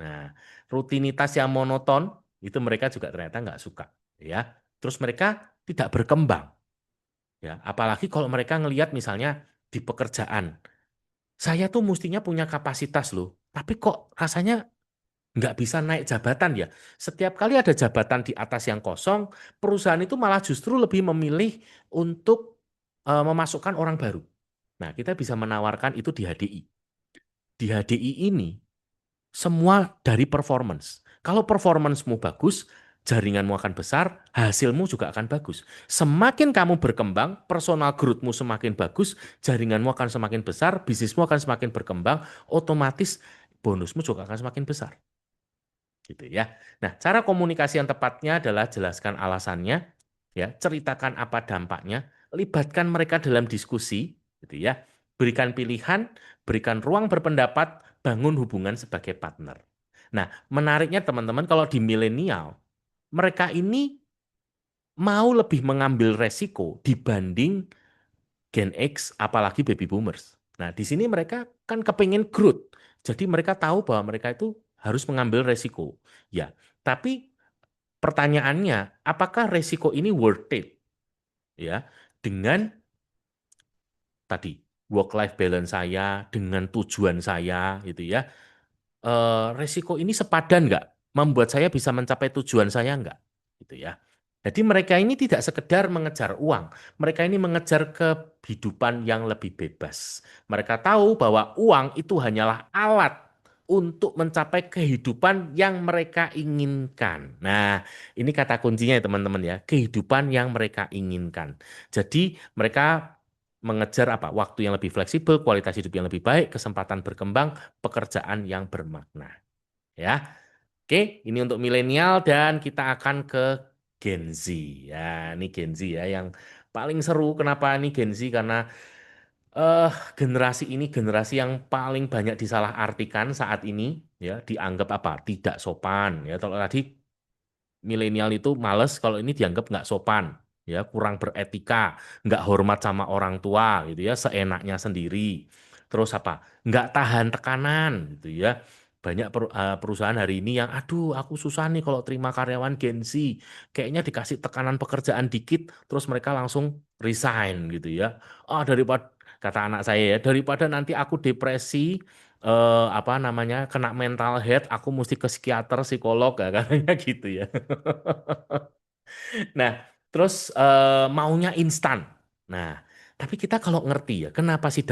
Nah, rutinitas yang monoton itu mereka juga ternyata nggak suka. Ya, terus mereka tidak berkembang. Ya, apalagi kalau mereka ngelihat misalnya di pekerjaan, saya tuh mestinya punya kapasitas loh, tapi kok rasanya nggak bisa naik jabatan ya. Setiap kali ada jabatan di atas yang kosong, perusahaan itu malah justru lebih memilih untuk memasukkan orang baru. Nah, kita bisa menawarkan itu di HDI. Di HDI ini semua dari performance. Kalau performancemu bagus, jaringanmu akan besar, hasilmu juga akan bagus. Semakin kamu berkembang, personal growth-mu semakin bagus, jaringanmu akan semakin besar, bisnismu akan semakin berkembang, otomatis bonusmu juga akan semakin besar. Gitu ya. Nah, cara komunikasi yang tepatnya adalah jelaskan alasannya, ya, ceritakan apa dampaknya, libatkan mereka dalam diskusi, gitu ya. Berikan pilihan, berikan ruang berpendapat, bangun hubungan sebagai partner. Nah, menariknya teman-teman kalau di milenial, mereka ini mau lebih mengambil resiko dibanding Gen X, apalagi baby boomers. Nah, di sini mereka kan kepingin growth. Jadi mereka tahu bahwa mereka itu harus mengambil resiko. Ya, tapi pertanyaannya, apakah resiko ini worth it? Ya, dengan tadi work life balance saya, dengan tujuan saya, gitu ya. Resiko ini sepadan nggak? Membuat saya bisa mencapai tujuan saya nggak? Gitu ya. Jadi mereka ini tidak sekedar mengejar uang, mereka ini mengejar kehidupan yang lebih bebas. Mereka tahu bahwa uang itu hanyalah alat untuk mencapai kehidupan yang mereka inginkan. Nah, ini kata kuncinya ya teman-teman ya, kehidupan yang mereka inginkan. Jadi mereka mengejar apa? Waktu yang lebih fleksibel, kualitas hidup yang lebih baik, kesempatan berkembang, pekerjaan yang bermakna. Ya, oke, ini untuk milenial dan kita akan ke Gen Z. Ya, ini Gen Z ya yang paling seru. Kenapa ini Gen Z? Karena eh generasi ini generasi yang paling banyak disalahartikan saat ini, ya, dianggap apa? Tidak sopan. Ya, kalau tadi milenial itu males, kalau ini dianggap nggak sopan, ya, kurang beretika, nggak hormat sama orang tua, gitu ya, seenaknya sendiri. Terus apa? Nggak tahan tekanan, gitu ya. Banyak perusahaan hari ini yang, aduh, aku susah nih kalau terima karyawan Gen Z. Kayaknya dikasih tekanan pekerjaan dikit, terus mereka langsung resign, gitu ya. Ah, daripada kata anak saya ya, daripada nanti aku depresi, apa namanya, kena mental health, aku mesti ke psikiater, psikolog, ya, katanya gitu ya. Nah, terus maunya instan. Nah, tapi kita kalau ngerti ya, kenapa sih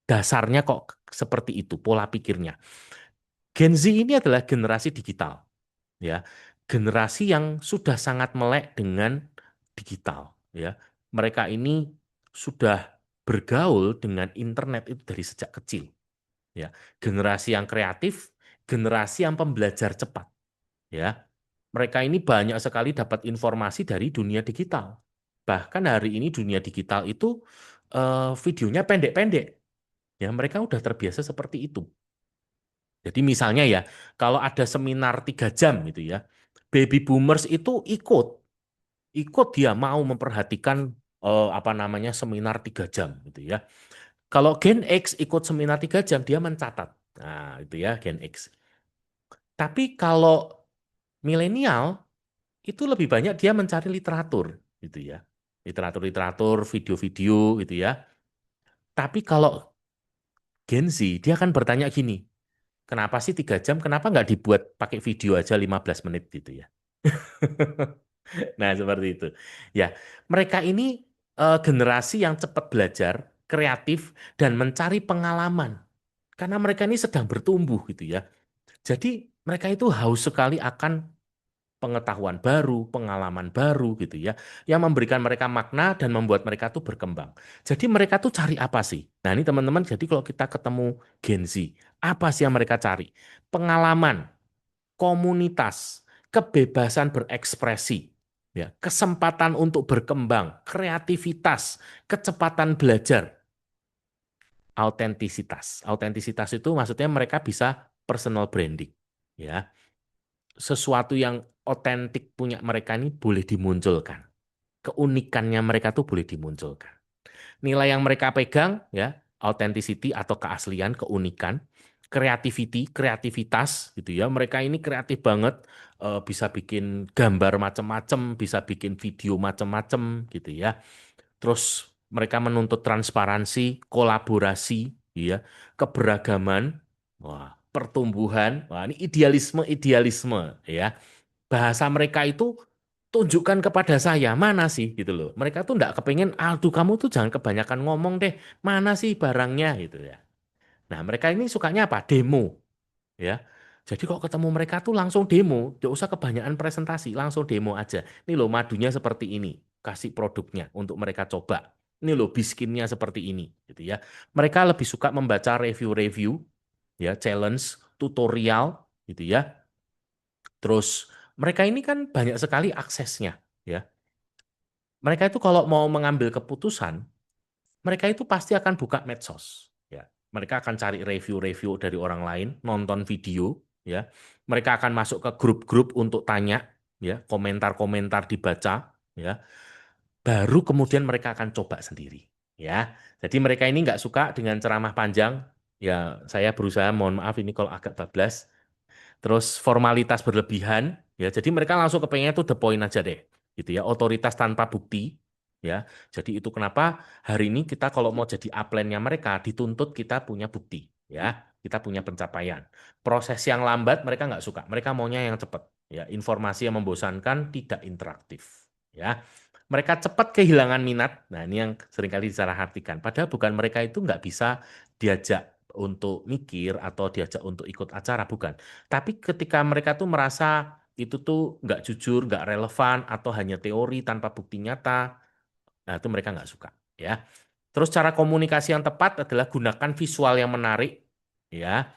dasarnya kok seperti itu pola pikirnya? Gen Z ini adalah generasi digital, ya, generasi yang sudah sangat melek dengan digital, ya. Mereka ini sudah bergaul dengan internet itu dari sejak kecil, ya. Generasi yang kreatif, generasi yang pembelajar cepat, ya. Mereka ini banyak sekali dapat informasi dari dunia digital. Bahkan hari ini dunia digital itu videonya pendek-pendek. Ya, mereka udah terbiasa seperti itu. Jadi misalnya ya, kalau ada seminar 3 jam gitu ya, baby boomers itu ikut dia mau memperhatikan apa namanya seminar 3 jam gitu ya. Kalau Gen X ikut seminar 3 jam, dia mencatat. Nah, itu ya Gen X. Tapi kalau milenial itu lebih banyak dia mencari literatur gitu ya. Literatur-literatur, video-video gitu ya. Tapi kalau Gen Z, dia akan bertanya gini, kenapa sih 3 jam, kenapa nggak dibuat pakai video aja 15 menit gitu ya. Nah, seperti itu. Ya, mereka ini generasi yang cepat belajar, kreatif, dan mencari pengalaman. Karena mereka ini sedang bertumbuh gitu ya. Jadi mereka itu haus sekali akan pengetahuan baru, pengalaman baru gitu ya, yang memberikan mereka makna dan membuat mereka tuh berkembang. Jadi mereka tuh cari apa sih? Nah ini teman-teman, jadi kalau kita ketemu Gen Z, apa sih yang mereka cari? Pengalaman, komunitas, kebebasan berekspresi. ya, kesempatan untuk berkembang, kreativitas, kecepatan belajar, autentisitas. Autentisitas itu maksudnya mereka bisa personal branding, ya. Sesuatu yang otentik punya mereka ini boleh dimunculkan. Keunikannya mereka tuh boleh dimunculkan. Nilai yang mereka pegang ya, authenticity atau keaslian, keunikan, creativity, kreativitas gitu ya. Mereka ini kreatif banget, bisa bikin gambar macam-macam, bisa bikin video macam-macam gitu ya. Terus mereka menuntut transparansi, kolaborasi, ya, keberagaman, wah, pertumbuhan, wah ini idealisme, ya. Bahasa mereka itu tunjukkan kepada saya mana sih gitu loh. Mereka tuh nggak kepengen, aduh kamu tuh jangan kebanyakan ngomong deh, mana sih barangnya gitu ya. Nah mereka ini sukanya apa? Demo, ya. Jadi kok ketemu mereka tuh langsung demo, nggak usah kebanyakan presentasi, langsung demo aja. Ini loh madunya seperti ini, kasih produknya untuk mereka coba. Ini loh biskinnya seperti ini, gitu ya. Mereka lebih suka membaca review-review, ya, challenge, tutorial, gitu ya. Terus mereka ini kan banyak sekali aksesnya, ya. Mereka itu kalau mau mengambil keputusan, mereka itu pasti akan buka medsos, ya. Mereka akan cari review-review dari orang lain, nonton video, ya. Mereka akan masuk ke grup-grup untuk tanya, ya, komentar-komentar dibaca, ya. Baru kemudian mereka akan coba sendiri, ya. Jadi mereka ini nggak suka dengan ceramah panjang, ya. Saya berusaha, mohon maaf ini kalau agak bablas, terus formalitas berlebihan, ya. Jadi mereka langsung kepengennya tuh the point aja deh, gitu ya. Otoritas tanpa bukti, ya. Jadi itu kenapa hari ini kita kalau mau jadi upline-nya mereka dituntut kita punya bukti, ya. Kita punya pencapaian. Proses yang lambat mereka nggak suka. Mereka maunya yang cepat, ya. Informasi yang membosankan, tidak interaktif, ya. Mereka cepat kehilangan minat. Nah, ini yang seringkali disalahartikan. Padahal bukan mereka itu nggak bisa diajak untuk mikir atau diajak untuk ikut acara, bukan. Tapi ketika mereka tuh merasa itu tuh nggak jujur, nggak relevan, atau hanya teori tanpa bukti nyata, nah itu mereka nggak suka, ya. Terus cara komunikasi yang tepat adalah gunakan visual yang menarik, ya.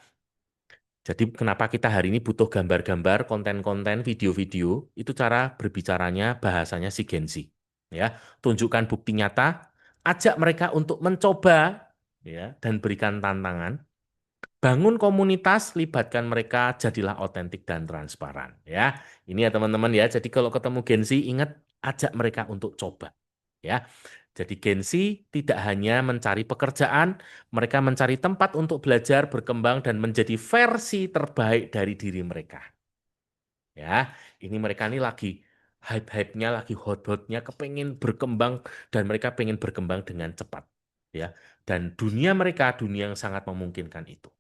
Jadi kenapa kita hari ini butuh gambar-gambar, konten-konten, video-video, itu cara berbicaranya, bahasanya si Gen Z, ya. Tunjukkan bukti nyata, ajak mereka untuk mencoba, ya, dan berikan tantangan. Bangun komunitas, libatkan mereka, jadilah otentik dan transparan. Ya, ini ya teman-teman ya. Jadi kalau ketemu Gen Z, ingat ajak mereka untuk coba. Ya, jadi Gen Z tidak hanya mencari pekerjaan, mereka mencari tempat untuk belajar, berkembang, dan menjadi versi terbaik dari diri mereka. Ya, ini mereka ini lagi hype-hype-nya, lagi hot-hotnya, kepengen berkembang, dan mereka pengen berkembang dengan cepat. Ya, dan dunia mereka, dunia yang sangat memungkinkan itu.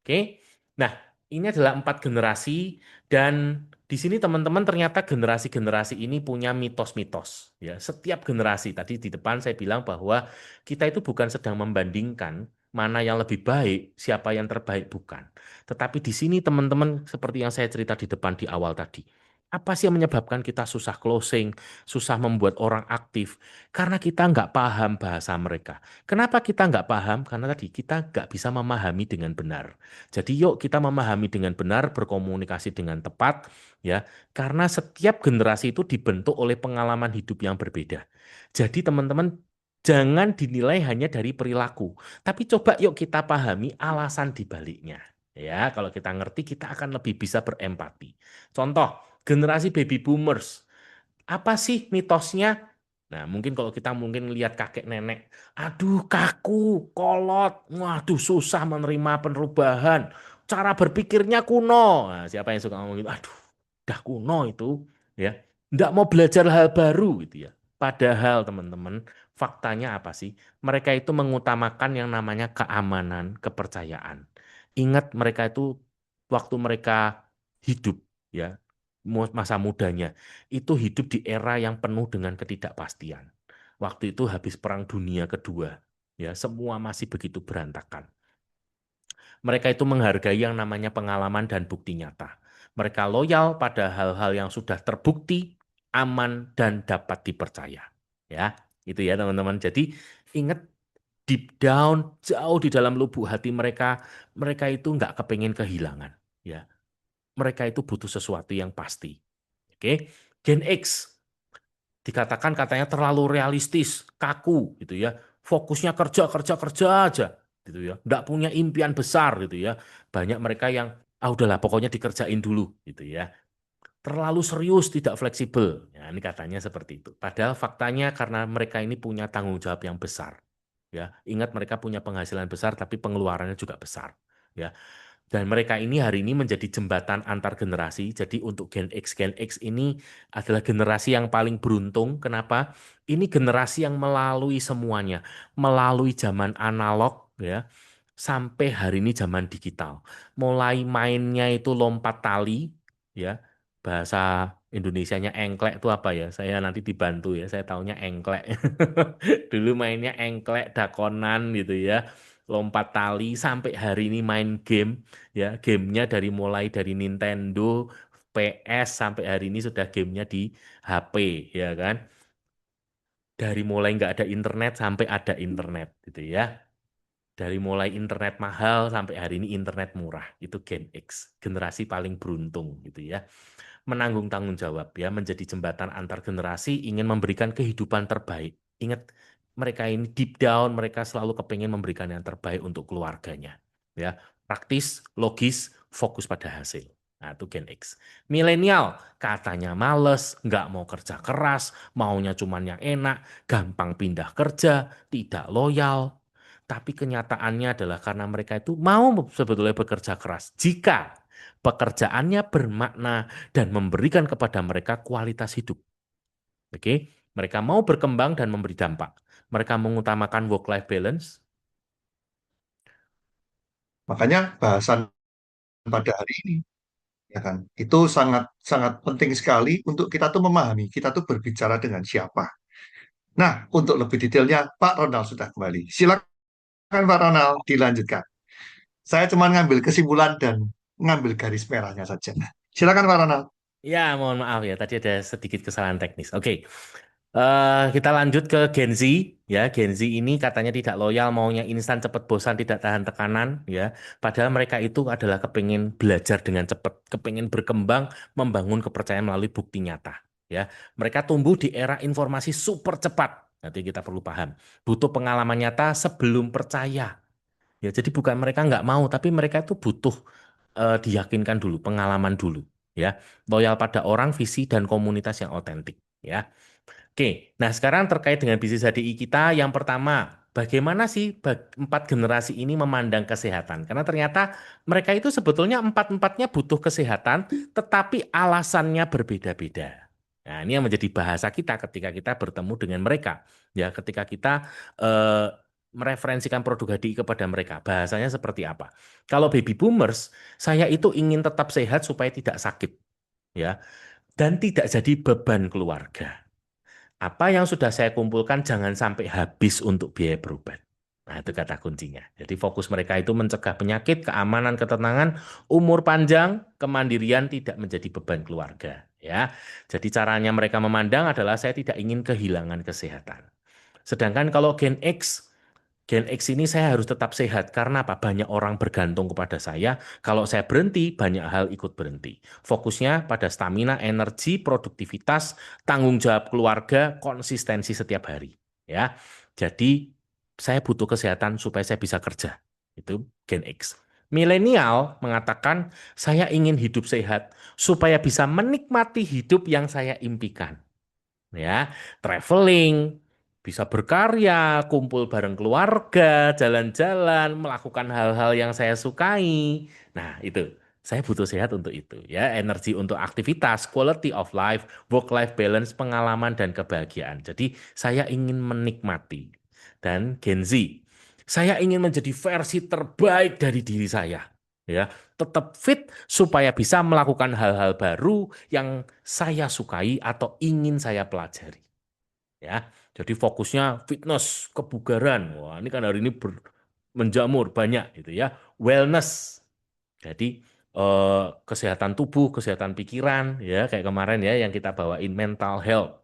Oke, nah ini adalah 4 generasi dan di sini teman-teman ternyata generasi-generasi ini punya mitos-mitos. Ya, setiap generasi tadi di depan saya bilang bahwa kita itu bukan sedang membandingkan mana yang lebih baik, siapa yang terbaik bukan. Tetapi di sini teman-teman seperti yang saya cerita di depan di awal tadi. Apa sih yang menyebabkan kita susah closing, susah membuat orang aktif? Karena kita nggak paham bahasa mereka. Kenapa kita nggak paham? Karena tadi kita nggak bisa memahami dengan benar. Jadi yuk kita memahami dengan benar, berkomunikasi dengan tepat, ya. Karena setiap generasi itu dibentuk oleh pengalaman hidup yang berbeda. Jadi teman-teman jangan dinilai hanya dari perilaku, tapi coba yuk kita pahami alasan di baliknya. Ya, kalau kita ngerti kita akan lebih bisa berempati. Contoh, generasi baby boomers. Apa sih mitosnya? Nah, mungkin kalau kita mungkin lihat kakek nenek, aduh kaku, kolot, waduh susah menerima perubahan, cara berpikirnya kuno. Nah, siapa yang suka ngomong gitu? Aduh, udah kuno itu, ya. Nggak mau belajar hal baru gitu ya. Padahal teman-teman, faktanya apa sih? Mereka itu mengutamakan yang namanya keamanan, kepercayaan. Ingat mereka itu waktu mereka hidup, ya, masa mudanya itu hidup di era yang penuh dengan ketidakpastian. Waktu itu habis Perang Dunia Kedua, ya semua masih begitu berantakan. Mereka itu menghargai yang namanya pengalaman dan bukti nyata. Mereka loyal pada hal-hal yang sudah terbukti, aman dan dapat dipercaya. Ya, itu ya teman-teman. Jadi ingat deep down, jauh di dalam lubuk hati mereka, mereka itu nggak kepengen kehilangan. Ya, mereka itu butuh sesuatu yang pasti. Oke, Gen X. dikatakan katanya terlalu realistis, kaku gitu ya. Fokusnya kerja kerja kerja aja gitu ya. Nggak punya impian besar gitu ya. Banyak mereka yang udahlah pokoknya dikerjain dulu gitu ya. Terlalu serius, tidak fleksibel. Ya, ini katanya seperti itu. Padahal faktanya karena mereka ini punya tanggung jawab yang besar. Ya, ingat mereka punya penghasilan besar tapi pengeluarannya juga besar. Ya, dan mereka ini hari ini menjadi jembatan antar generasi. Jadi untuk Gen X ini adalah generasi yang paling beruntung. Kenapa? Ini generasi yang melalui semuanya, melalui zaman analog ya, sampai hari ini zaman digital. Mulai mainnya itu lompat tali ya. Bahasa Indonesianya engklek itu apa ya? Saya nanti dibantu ya. Saya taunya engklek. Dulu mainnya engklek, dakonan gitu ya. Lompat tali sampai hari ini main game ya. Gamenya dari mulai dari Nintendo, PS sampai hari ini sudah gamenya di HP ya kan. Dari mulai nggak ada internet sampai ada internet gitu ya. Dari mulai internet mahal sampai hari ini internet murah. Itu Gen X, generasi paling beruntung gitu ya. Menanggung tanggung jawab ya, menjadi jembatan antar generasi, ingin memberikan kehidupan terbaik. Ingat, mereka ini deep down, mereka selalu kepingin memberikan yang terbaik untuk keluarganya. Ya, praktis, logis, fokus pada hasil. Nah, itu Gen X. Milenial, katanya males, nggak mau kerja keras, maunya cuman yang enak, gampang pindah kerja, tidak loyal. Tapi kenyataannya adalah karena mereka itu mau sebetulnya bekerja keras. Jika pekerjaannya bermakna dan memberikan kepada mereka kualitas hidup. Oke, mereka mau berkembang dan memberi dampak. Mereka mengutamakan work-life balance. Makanya bahasan pada hari ini, ya kan, itu sangat sangat penting sekali untuk kita tuh memahami, kita tuh berbicara dengan siapa. Nah, untuk lebih detailnya, Pak Ronald sudah kembali. Silakan Pak Ronald, dilanjutkan. Saya cuma ngambil kesimpulan dan ngambil garis merahnya saja. Silakan Pak Ronald. Ya, mohon maaf ya, tadi ada sedikit kesalahan teknis. Oke, kita lanjut ke Gen Z. Ya, Gen Z ini katanya tidak loyal, maunya instan, cepat, bosan, tidak tahan tekanan. Ya, padahal mereka itu adalah kepingin belajar dengan cepat, kepingin berkembang, membangun kepercayaan melalui bukti nyata. Ya, mereka tumbuh di era informasi super cepat. Nanti kita perlu paham. Butuh pengalaman nyata sebelum percaya. Ya, jadi bukan mereka nggak mau, tapi mereka itu butuh diyakinkan dulu, pengalaman dulu. Ya, loyal pada orang, visi dan komunitas yang otentik. Ya. Oke, nah sekarang terkait dengan bisnis HDI kita, yang pertama, bagaimana sih empat generasi ini memandang kesehatan? Karena ternyata mereka itu sebetulnya empat-empatnya butuh kesehatan, tetapi alasannya berbeda-beda. Nah, ini yang menjadi bahasa kita ketika kita bertemu dengan mereka. Ya, ketika kita eh, mereferensikan produk HDI kepada mereka, bahasanya seperti apa? Kalau baby boomers, saya itu ingin tetap sehat supaya tidak sakit, ya, dan tidak jadi beban keluarga. Apa yang sudah saya kumpulkan jangan sampai habis untuk biaya berobat. Nah, itu kata kuncinya. Jadi fokus mereka itu mencegah penyakit, keamanan, ketenangan, umur panjang, kemandirian tidak menjadi beban keluarga. Ya, jadi caranya mereka memandang adalah saya tidak ingin kehilangan kesehatan. Sedangkan kalau Gen X ini saya harus tetap sehat karena apa? Banyak orang bergantung kepada saya. Kalau saya berhenti, banyak hal ikut berhenti. Fokusnya pada stamina, energi, produktivitas, tanggung jawab keluarga, konsistensi setiap hari. Ya, jadi saya butuh kesehatan supaya saya bisa kerja. Itu Gen X. Milenial mengatakan saya ingin hidup sehat supaya bisa menikmati hidup yang saya impikan, ya, traveling, bisa berkarya, kumpul bareng keluarga, jalan-jalan, melakukan hal-hal yang saya sukai. Nah, itu. Saya butuh sehat untuk itu, ya, energi untuk aktivitas, quality of life, work-life balance, pengalaman dan kebahagiaan. Jadi, saya ingin menikmati. Dan Gen Z, saya ingin menjadi versi terbaik dari diri saya. Ya, tetap fit supaya bisa melakukan hal-hal baru yang saya sukai atau ingin saya pelajari. Ya, jadi fokusnya fitness, kebugaran. Wah, ini kan hari ini menjamur banyak gitu ya. Wellness. Jadi kesehatan tubuh, kesehatan pikiran, ya kayak kemarin ya yang kita bawain mental health.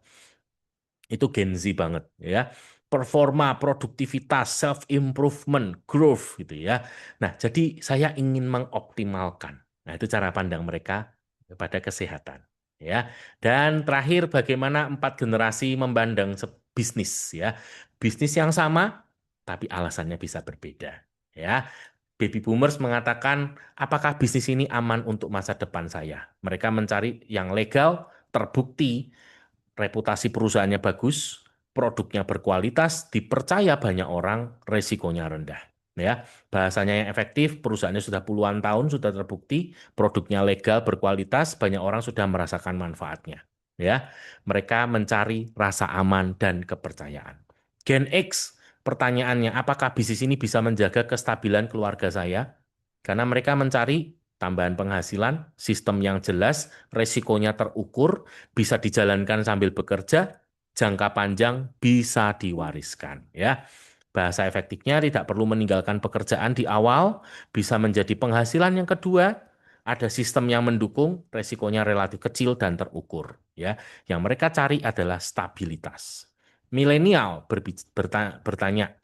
Itu Gen Z banget ya. Performa, produktivitas, self improvement, growth gitu ya. Nah, jadi saya ingin mengoptimalkan. Nah, itu cara pandang mereka pada kesehatan. Ya. Dan terakhir, bagaimana 4 generasi memandang bisnis ya. Bisnis yang sama tapi alasannya bisa berbeda ya. Baby boomers mengatakan, apakah bisnis ini aman untuk masa depan saya? Mereka mencari yang legal, terbukti, reputasi perusahaannya bagus, produknya berkualitas, dipercaya banyak orang, resikonya rendah. Ya, bahasanya yang efektif, perusahaannya sudah puluhan tahun, sudah terbukti, produknya legal, berkualitas, banyak orang sudah merasakan manfaatnya. Ya, mereka mencari rasa aman dan kepercayaan. Gen X, pertanyaannya, apakah bisnis ini bisa menjaga kestabilan keluarga saya? Karena mereka mencari tambahan penghasilan, sistem yang jelas, resikonya terukur, bisa dijalankan sambil bekerja, jangka panjang bisa diwariskan. Ya, bahasa efektifnya tidak perlu meninggalkan pekerjaan di awal, bisa menjadi penghasilan yang kedua, ada sistem yang mendukung, resikonya relatif kecil dan terukur. Ya, yang mereka cari adalah stabilitas. Milenial bertanya,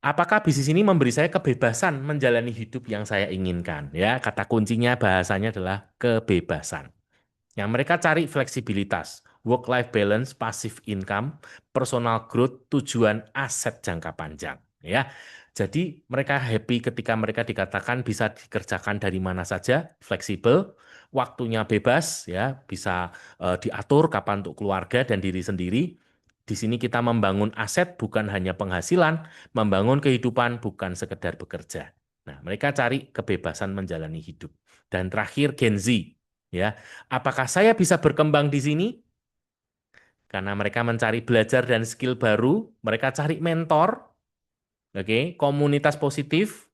apakah bisnis ini memberi saya kebebasan menjalani hidup yang saya inginkan? Ya, kata kuncinya bahasanya adalah kebebasan. Yang mereka cari fleksibilitas, work-life balance, passive income, personal growth, tujuan aset jangka panjang. Ya, jadi mereka happy ketika mereka dikatakan bisa dikerjakan dari mana saja, fleksibel, waktunya bebas, ya bisa diatur kapan untuk keluarga dan diri sendiri. Di sini kita membangun aset bukan hanya penghasilan, membangun kehidupan bukan sekedar bekerja. Nah, mereka cari kebebasan menjalani hidup. Dan terakhir Gen Z, ya. Apakah saya bisa berkembang di sini? Karena mereka mencari belajar dan skill baru, mereka cari mentor, oke, komunitas positif,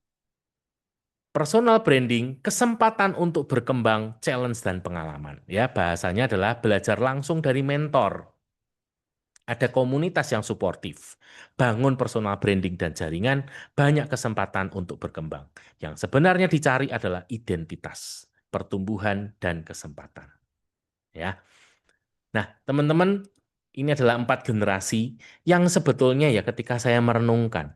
personal branding, kesempatan untuk berkembang, challenge dan pengalaman. Ya, bahasanya adalah belajar langsung dari mentor. Ada komunitas yang suportif, bangun personal branding dan jaringan, banyak kesempatan untuk berkembang. Yang sebenarnya dicari adalah identitas, pertumbuhan, dan kesempatan. Ya. Nah, teman-teman, ini adalah 4 generasi yang sebetulnya ya ketika saya merenungkan,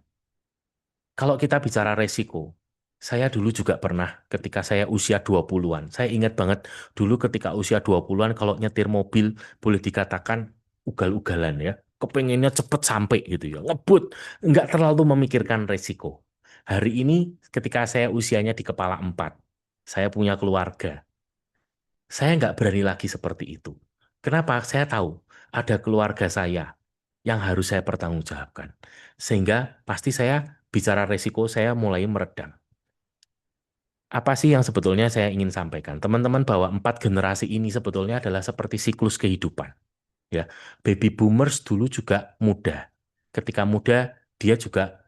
kalau kita bicara resiko, saya dulu juga pernah ketika saya usia 20-an. Saya ingat banget dulu ketika usia 20-an kalau nyetir mobil boleh dikatakan ugal-ugalan ya. Kepengennya cepet sampai gitu ya. Ngebut, nggak terlalu memikirkan resiko. Hari ini ketika saya usianya di kepala 4, saya punya keluarga. Saya nggak berani lagi seperti itu. Kenapa? Saya tahu ada keluarga saya yang harus saya pertanggungjawabkan. Sehingga pasti saya bicara resiko saya mulai meredam. Apa sih yang sebetulnya saya ingin sampaikan? Teman-teman bahwa 4 generasi ini sebetulnya adalah seperti siklus kehidupan. Ya, baby boomers dulu juga muda. Ketika muda, dia juga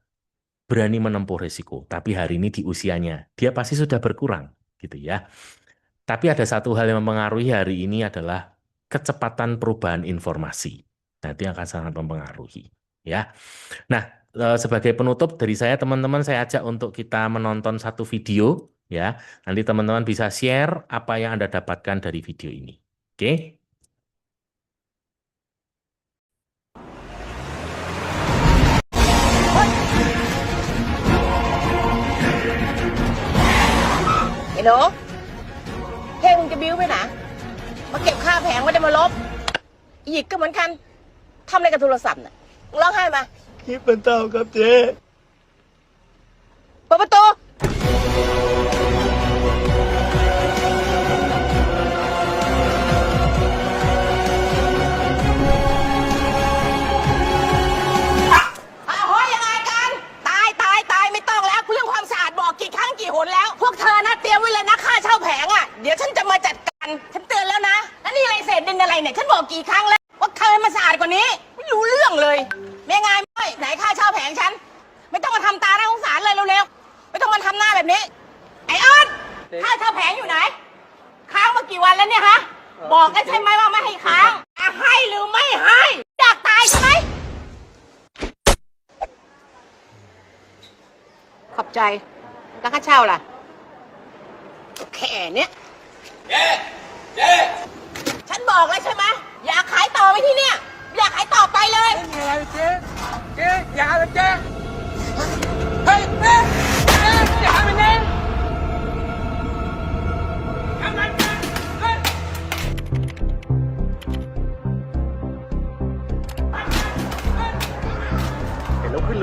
berani menempuh resiko. Tapi hari ini di usianya, dia pasti sudah berkurang. Gitu ya. Tapi ada satu hal yang mempengaruhi hari ini adalah kecepatan perubahan informasi. Nah, itu yang akan sangat mempengaruhi. Ya. Nah, sebagai penutup dari saya, teman-teman, saya ajak untuk kita menonton satu video. Ya, nanti teman-teman bisa share apa yang Anda dapatkan dari video ini. Oke?ไอ้หนูเท่งมึงจะบิ้วไปไหนมาเก็บค่าแผงไม่ได้มาลบอีหยิกก็เหมือนกันทำอะไรกับโทรศัพท์น่ะมึงร้องไห้มา คลิปเป็นเต่าครับเจ๊ เปิดประตูโอ้ยยังไงกันตายไม่ต้องแล้วเรื่องความสะอาดบอกกี่ครั้งกี่หนแล้ว พวกเธอนะเตรียมไว้เลยนะค่าเช่าแผงอ่ะเดี๋ยวฉันจะมาจัดการฉันเตือนแล้วนะแล้วนี่อะไรเศษดินอะไรเนี่ยฉันบอกกี่ครั้งแล้วว่าเธอมาสะอาดกว่านี้ไม่รู้เรื่องเลยแม่งานไม่ไหนค่าเช่าแผงฉันไม่ต้องมาทำตาหน้าสงสารเลยเร็วๆไม่ต้องมาทำหน้าแบบนี้ไอ้ออดค่าเช่าแผงอยู่ไหนค้างมากี่วันแล้วเนี่ยฮะบอกกันใช่ไหมว่าไม่ให้ค้างจะให้หรือไม่ให้อยากตายใช่ไหมขอบใจแล้วค่าเช่าล่ะแค่เนี้ยฉันบอกแล้วใช่ไหมอยากขายต่อไปที่เนี่ยอยากขายต่อไปเลย ไม่มีอะไรเจ๊เจ๊อย่าเลยเจ๊เฮ้ยเจ๊อย่าไปเจ๊ทำอะไรกันเฮ้ย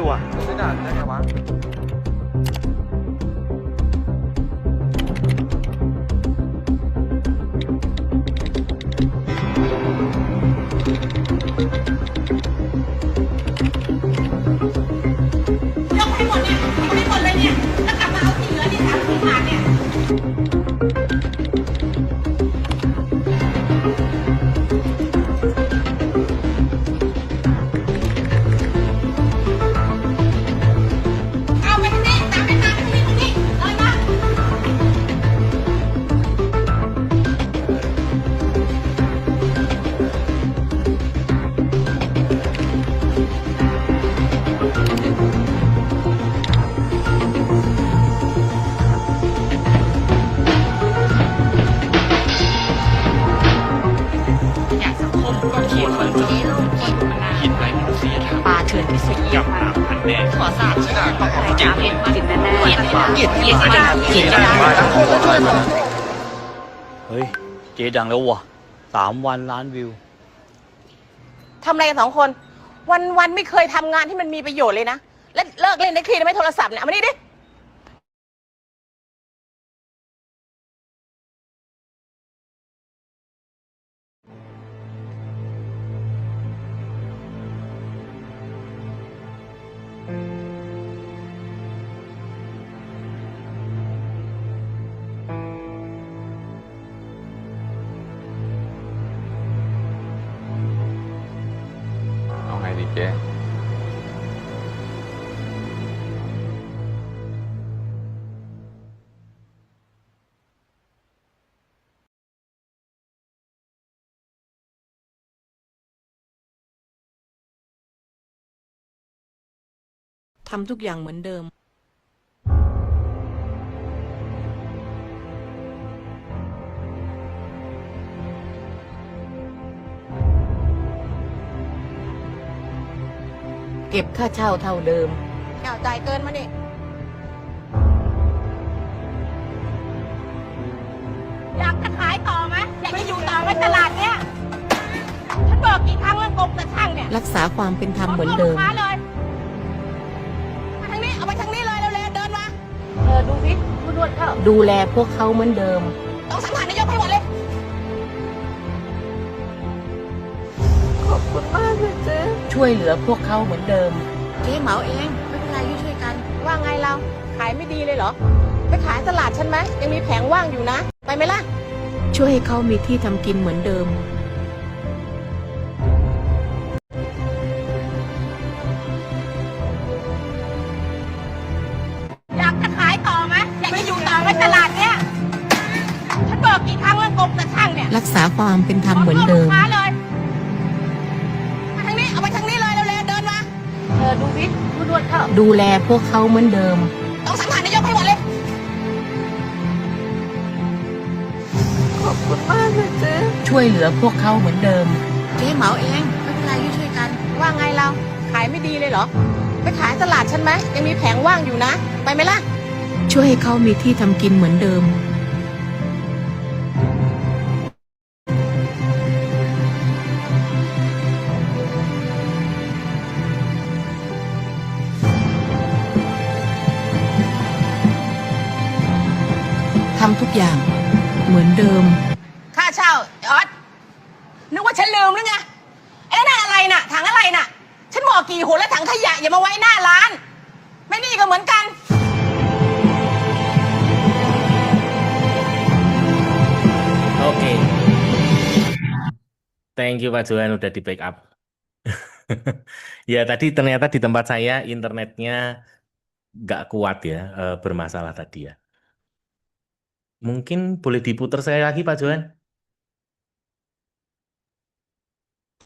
เลยว่ะไม่ด่าได้ไงวะ ยกให้หมดเนี่ยยกให้หมดเลยเนี่ยแล้วกลับมาเอาที่เหลือเนี่ย30 บาทเนี่ยเอาไปทางนี้ตามไปทางนี้เลยนะอยากสังคมก็ขีดคนจนผิดไรมนุษยธรรมปาเถื่อนที่สุดกับอันแน่ขอสาบชื่อของเจ้าเห็นว่าผิดแน่ๆเกลียดเกลียดเกลียดเกลียดเกลียด เฮ้ย เจ๊ดังแล้ววะ3 วันล้านวิว ทำอะไรกัน2 คน วันๆไม่เคยทำงานที่มันมีประโยชน์เลยนะ และเลิกเล่นได้คลีได้ไหมโทรศัพท์เนี่ยเอามานี่ดิ เอาไงดีเจ๊ ทำทุกอย่างเหมือนเดิม เก็บค่าเช่าเท่าเดิมเอาจ่ายเกินมานี่อยากจะขายต่อไหมอยากจะอยู่ต่อไหมตลาดเนี้ยฉันบอกกี่ครั้งแล้วกรมกระช่างเนี่ย รักษาความเป็นธรรมเหมือนเดิม มาเลยมาทางนี้เอาไปทางนี้เลยเร็วๆเดินมาดูสินวดเข้า ดูแลพวกเขาเหมือนเดิม ต้องสังหารนายกให้หมดเลย ขอบคุณมากเลยเจ๊ ช่วยเหลือพวกเขาเหมือนเดิม เจ๊เหมาเองไม่เป็นไรช่วยกัน ว่าไงเราขายไม่ดีเลยเหรอ ไปขายตลาดฉันไหมยังมีแผงว่างอยู่นะ ไปไหมล่ะ ช่วยให้เขามีที่ทำกินเหมือนเดิม อยากจะขายต่อไหมอยากจะอยู่ต่อไหมตลาดเนี้ยฉันบอกกี่ครั้งแล้วกรมกระช่างเนี่ย รักษาความเป็นธรรมเหมือนเดิม มาเลยมาทางนี้เอาไปทางนี้เลยเร็วๆเดินมาดูสินวดเข้า ดูแลพวกเขาเหมือนเดิม ต้องสังหารนายกให้หมดเลย ขอบคุณมากเลยเจ๊ ช่วยเหลือพวกเขาเหมือนเดิม เจ๊เหมาเองไม่เป็นไรช่วยกัน ว่าไงเราขายไม่ดีเลยเหรอ ไปขายตลาดฉันไหมยังมีแผงว่างอยู่นะ ไปไหมล่ะ ช่วยให้เขามีที่ทำกินเหมือนเดิม ทำทุกอย่างเหมือนเดิม ค่าเช่าออสนึกว่าฉันลืมหรือไงไอ้นั่นอะไรน่ะถังอะไรน่ะ ฉันบอกกี่หนแล้วถังขยะอย่ามาไว้หน้าร้าน ไม่นี่ก็เหมือนกัน Oke. Thank you Pak Johan udah di backup. Ya tadi ternyata di tempat saya internetnya nggak kuat ya, bermasalah tadi ya. Mungkin boleh diputar saya lagi Pak Johan?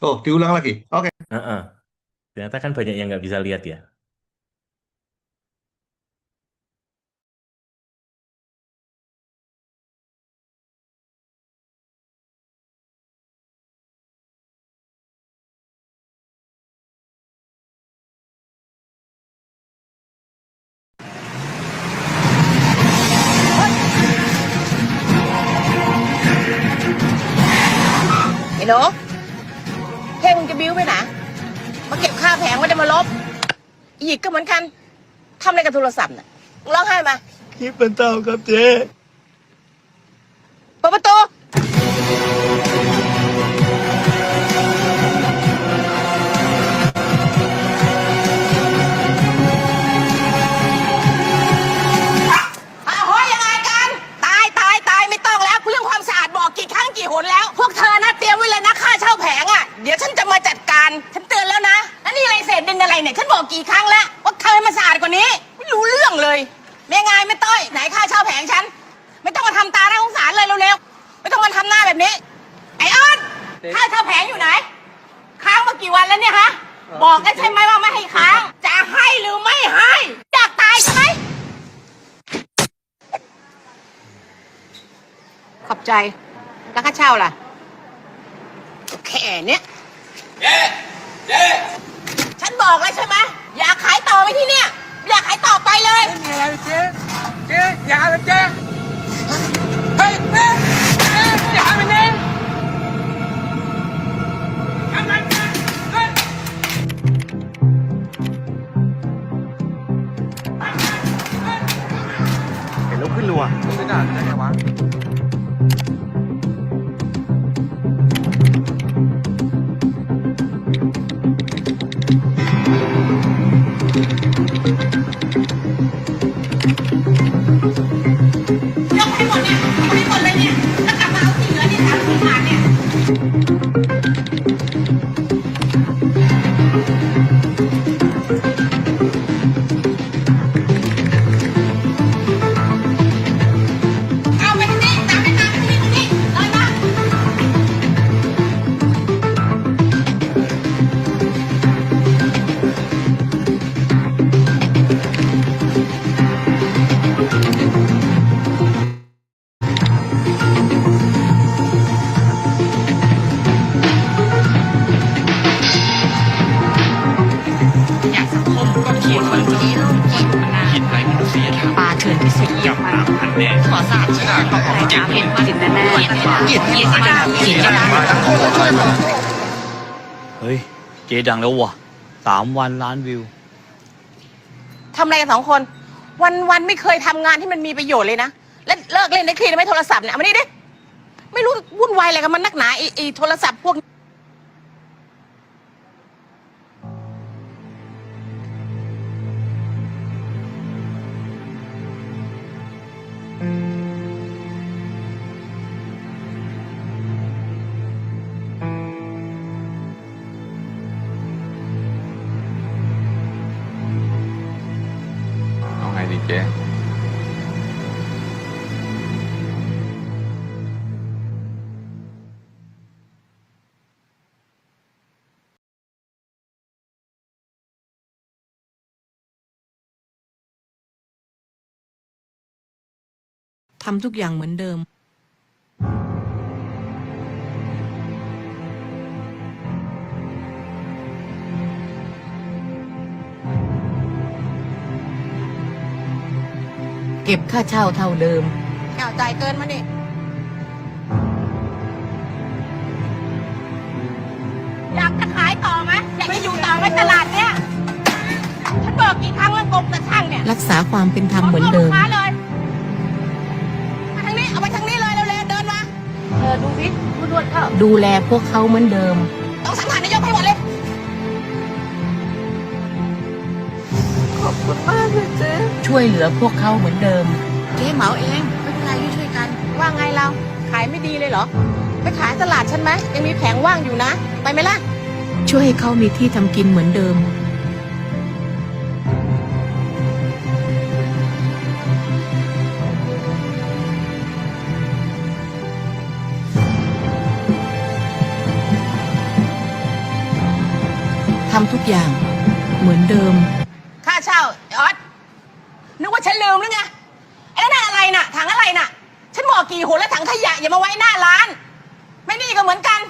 Oh, diulang lagi. Oke. Heeh. Ternyata kan banyak yang nggak bisa lihat ya.ไอ้หนูเท่งมึงจะบิ้วไปไหนมาเก็บค่าแผงไม่ได้มาลบ อีหยิกก็เหมือนกันทำอะไรกับโทรศัพท์น่ะร้องไห้มา คลิปเป็นเต่าครับเจ๊ เปิดประตู โอ้ยยังไงกัน ตายตายตายไม่ต้องแล้วเรื่องความสะอาดบอกกี่ครั้งกี่หนแล้ว พวกเธอนะเตรียมไว้เลยนะค่าเช่าแผงอ่ะเดี๋ยวฉันจะมาจัดการฉันเตือนแล้วนะแล้วนี่อะไรเศษดินอะไรเนี่ยฉันบอกกี่ครั้งแล้วว่าเธอมาสะอาดกว่านี้ไม่รู้เรื่องเลยแม่ไงแม่ต้อยไหนค่าเช่าแผงฉันไม่ต้องมาทำตาหน้าสงสารเลยเร็วๆไม่ต้องมาทำหน้าแบบนี้ไอ้ออดค่าเช่าแผงอยู่ไหนค้างมากี่วันแล้วเนี่ยฮะบอกกันใช่ไหมว่าไม่ให้ค้างจะให้หรือไม่ให้อยากตายใช่ไหม ขอบใจแล้วค่าเช่าล่ะแค่เนี้ยฉันบอกแล้วใช่ไหมอยากขายต่อไปที่เนี่ยอยากขายต่อไปเลย ไม่มีอะไรเจ๊เจ๊อย่าเลยเจ๊เฮ้ยเจ๊เจ๊อย่าทำแบบนี้ทำแบบนี้เฮ้ย เห็นแล้วขึ้นรัว มึงไปด่าได้ไงวะ ยกให้หมดเนี่ยเอาให้หมดเลยเนี่ยแล้วกลับมาเอาที่เหลือที่30 บาทเนี่ยเอาไปที่นี่ตามไปตามไปที่นี่เลยมา อยากสังคมก็เขียนคนนี้โลกจิตมานาน ผิดไรมนุษยธรรม ปลาเถื่อนที่สุด เหยียบน้ำพันแน่ ขอสาบชื่อของใครจ้าเป็นจิตแน่แน่จิตจิตมากจิตจะได้ เฮ้ย เจ๊ดังแล้ววะ3 วันล้านวิว ทำอะไรกัน2 คน วันๆไม่เคยทำงานที่มันมีประโยชน์เลยนะ แล้วเลิกเล่นได้คลีนไหมโทรศัพท์เนี่ยเอามานี่ดิ ไม่รู้วุ่นวายอะไรกับมันนักหนาไอ้โทรศัพท์พวก เอาไงดีเจ๊ ทำทุกอย่างเหมือนเดิม เก็บค่าเช่าเท่าเดิม เอาจ่ายเกินมานี่อยากจะขายต่อไหมอยากจะอยู่ต่อไหมตลาดเนี้ยฉันบอกกี่ครั้งแล้วกงแต่ช่างเนี่ย รักษาความเป็นธรรมเหมือนเดิม ลูกค้าเลยมาทางนี้เอาไปทางนี้เลยเร็วๆเดินมาดูสิรวดๆเข้า ดูแลพวกเขาเหมือนเดิม ต้องสังหารนายกให้หมดเลย ช่วยเหลือพวกเขาเหมือนเดิม เจ๊เหมาเองไม่เป็นไรช่วยกัน ว่าไงเราขายไม่ดีเลยเหรอ ไปขายตลาดฉันไหมยังมีแผงว่างอยู่นะ ไปไหมล่ะ ช่วยให้เขามีที่ทำกินเหมือนเดิม ทำทุกอย่างเหมือนเดิม ค่าเช่าออสนึกว่าฉันลืมหรือไงไอ้นั่นอะไรน่ะถังอะไรน่ะ ฉันบอกกี่หนแล้วถังขยะอย่ามาไว้หน้าร้าน ไม่นี่ก็เหมือนกัน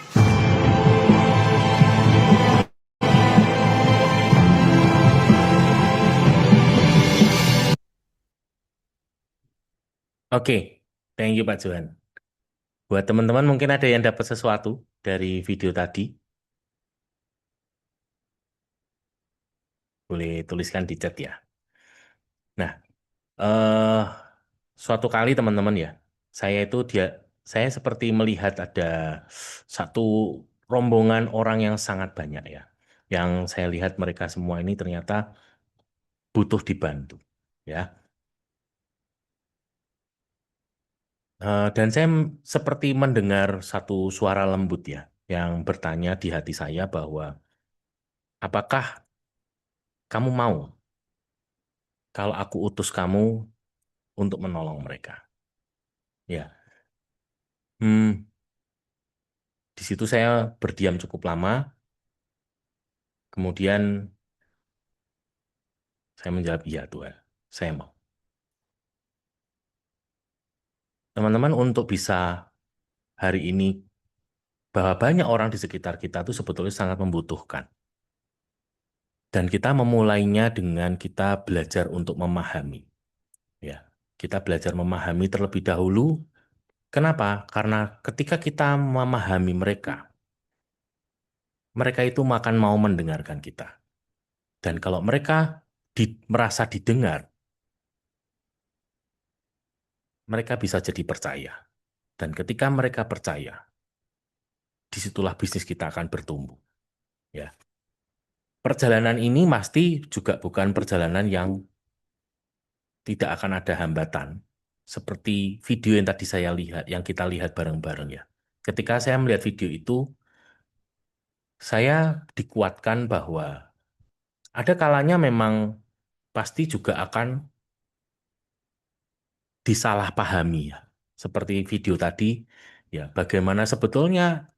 Oke, thank you Pak Johan. Buat teman-teman mungkin ada yang dapat sesuatu dari video tadi. Boleh tuliskan di chat ya. Nah, eh suatu kali teman-teman ya, saya seperti melihat ada satu rombongan orang yang sangat banyak ya. Yang saya lihat mereka semua ini ternyata butuh dibantu. Ya. Dan saya seperti mendengar satu suara lembut ya, yang bertanya di hati saya bahwa apakah kamu mau kalau aku utus kamu untuk menolong mereka? Ya, di situ saya berdiam cukup lama, kemudian saya menjawab, iya Tuhan, saya mau. Teman-teman, untuk bisa hari ini, bahwa banyak orang di sekitar kita itu sebetulnya sangat membutuhkan. Dan kita memulainya dengan kita belajar untuk memahami. Ya, kita belajar memahami terlebih dahulu. Kenapa? Karena ketika kita memahami mereka, mereka itu akan mau mendengarkan kita. Dan kalau mereka merasa didengar, mereka bisa jadi percaya. Dan ketika mereka percaya, disitulah bisnis kita akan bertumbuh. Ya, perjalanan ini pasti juga bukan perjalanan yang tidak akan ada hambatan. Seperti video yang tadi saya lihat, yang kita lihat bareng-bareng ya. Ketika saya melihat video itu, saya dikuatkan bahwa ada kalanya memang pasti juga akan disalahpahami ya. Seperti video tadi, ya bagaimana sebetulnya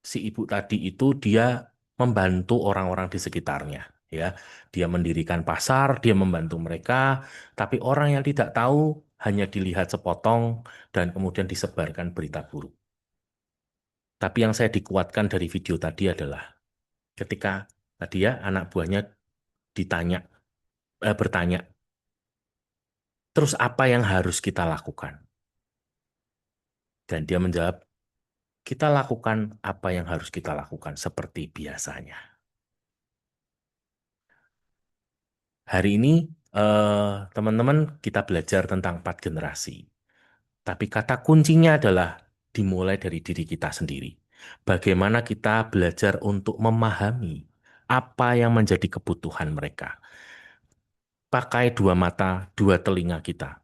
si ibu tadi itu dia membantu orang-orang di sekitarnya. Ya, dia mendirikan pasar, dia membantu mereka, tapi orang yang tidak tahu hanya dilihat sepotong dan kemudian disebarkan berita buruk. Tapi yang saya dikuatkan dari video tadi adalah ketika tadi ya anak buahnya bertanya, terus apa yang harus kita lakukan? Dan dia menjawab, kita lakukan apa yang harus kita lakukan seperti biasanya. Hari ini teman-teman kita belajar tentang 4 generasi. Tapi kata kuncinya adalah dimulai dari diri kita sendiri. Bagaimana kita belajar untuk memahami apa yang menjadi kebutuhan mereka. Pakai 2 mata, 2 telinga kita.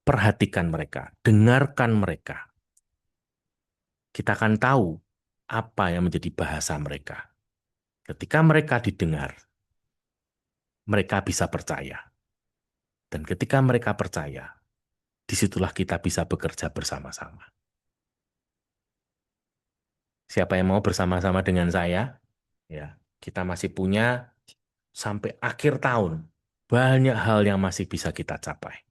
Perhatikan mereka, dengarkan mereka. Kita akan tahu apa yang menjadi bahasa mereka. Ketika mereka didengar, mereka bisa percaya. Dan ketika mereka percaya, disitulah kita bisa bekerja bersama-sama. Siapa yang mau bersama-sama dengan saya? Ya, kita masih punya sampai akhir tahun banyak hal yang masih bisa kita capai.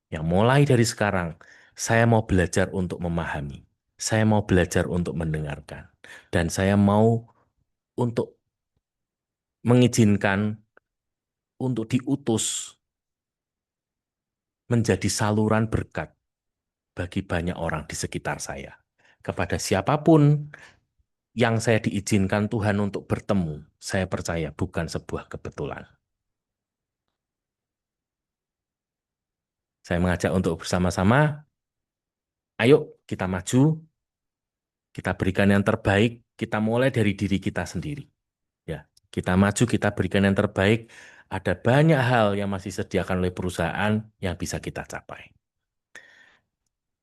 Yang mulai dari sekarang, saya mau belajar untuk memahami. Saya mau belajar untuk mendengarkan. Dan saya mau untuk mengizinkan untuk diutus menjadi saluran berkat bagi banyak orang di sekitar saya. Kepada siapapun yang saya diizinkan Tuhan untuk bertemu, saya percaya bukan sebuah kebetulan. Saya mengajak untuk bersama-sama, ayo kita maju, kita berikan yang terbaik, kita mulai dari diri kita sendiri. Ya, kita maju, kita berikan yang terbaik. Ada banyak hal yang masih disediakan oleh perusahaan yang bisa kita capai.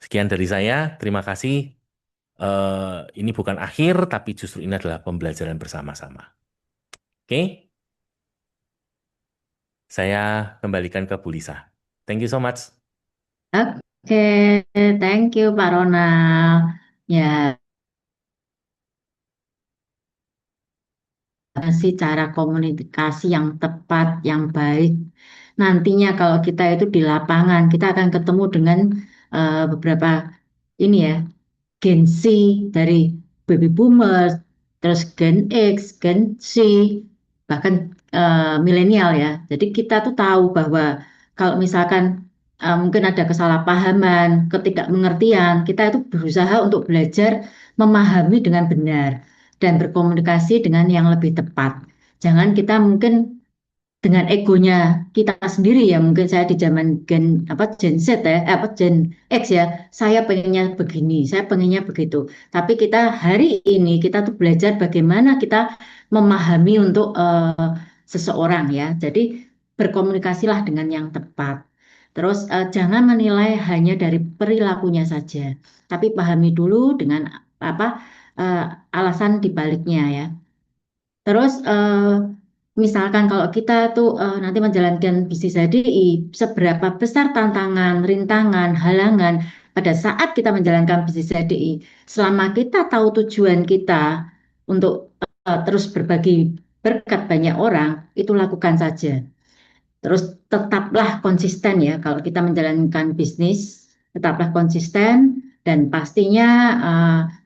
Sekian dari saya, terima kasih. Ini bukan akhir, tapi justru ini adalah pembelajaran bersama-sama. Oke? Saya kembalikan ke Bu Lisa. Thank you so much. Oke, thank you Pak Ronald. Ya, sih cara komunikasi yang tepat, yang baik. Nantinya kalau kita itu di lapangan, kita akan ketemu dengan beberapa ini ya, Gen Z dari baby boomers, terus Gen X, Gen Z, bahkan milenial ya. Jadi kita tuh tahu bahwa kalau misalkan mungkin ada kesalahpahaman, ketidakmengertian, kita itu berusaha untuk belajar memahami dengan benar dan berkomunikasi dengan yang lebih tepat. Jangan kita mungkin dengan egonya kita sendiri ya, mungkin saya di zaman Gen Z ya, Gen X ya, saya pengennya begini, saya pengennya begitu. Tapi kita hari ini kita tuh belajar bagaimana kita memahami untuk seseorang ya. Jadi berkomunikasilah dengan yang tepat. Terus jangan menilai hanya dari perilakunya saja, tapi pahami dulu dengan apa alasan dibaliknya ya. Terus misalkan kalau kita tuh nanti menjalankan bisnis HDI, seberapa besar tantangan, rintangan, halangan pada saat kita menjalankan bisnis HDI, selama kita tahu tujuan kita untuk terus berbagi berkat banyak orang, itu lakukan saja. Terus tetaplah konsisten ya kalau kita menjalankan bisnis, tetaplah konsisten dan pastinya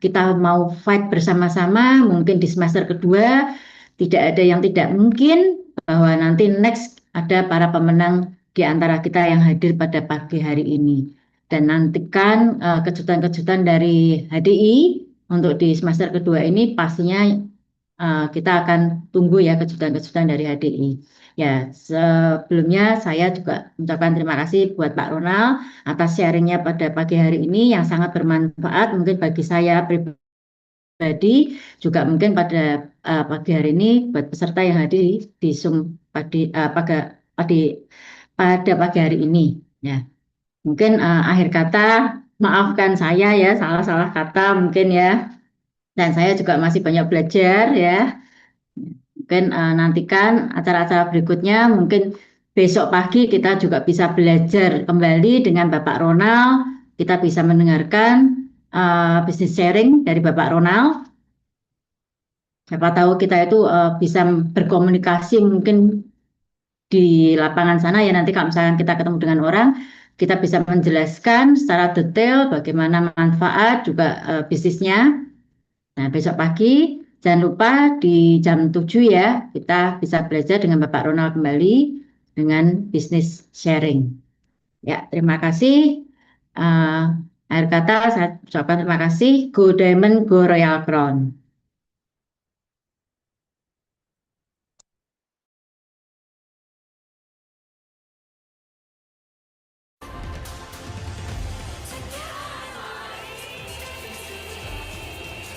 kita mau fight bersama-sama, mungkin di semester kedua tidak ada yang tidak mungkin bahwa nanti next ada para pemenang di antara kita yang hadir pada pagi hari ini. Dan nantikan kejutan-kejutan dari HDI untuk di semester kedua ini pastinya kita akan tunggu ya kejutan-kejutan dari HDI. Ya, sebelumnya saya juga mengucapkan terima kasih buat Pak Ronald atas sharingnya pada pagi hari ini yang sangat bermanfaat mungkin bagi saya pribadi, juga mungkin pada pagi hari ini buat peserta yang hadir di Zoom pada pagi hari ini. Ya, mungkin akhir kata maafkan saya ya salah-salah kata mungkin ya, dan saya juga masih banyak belajar ya. Mungkin nantikan acara-acara berikutnya, mungkin besok pagi kita juga bisa belajar kembali dengan Bapak Ronald. Kita bisa mendengarkan bisnis sharing dari Bapak Ronald. Siapa tahu kita itu bisa berkomunikasi mungkin di lapangan sana ya, nanti kalau misalkan kita ketemu dengan orang, kita bisa menjelaskan secara detail bagaimana manfaat juga bisnisnya. Nah, besok pagi jangan lupa di jam 7 ya, kita bisa belajar dengan Bapak Ronald kembali dengan bisnis sharing. Ya, terima kasih. Akhir kata saya ucapkan terima kasih. Go Diamond, Go Royal Crown.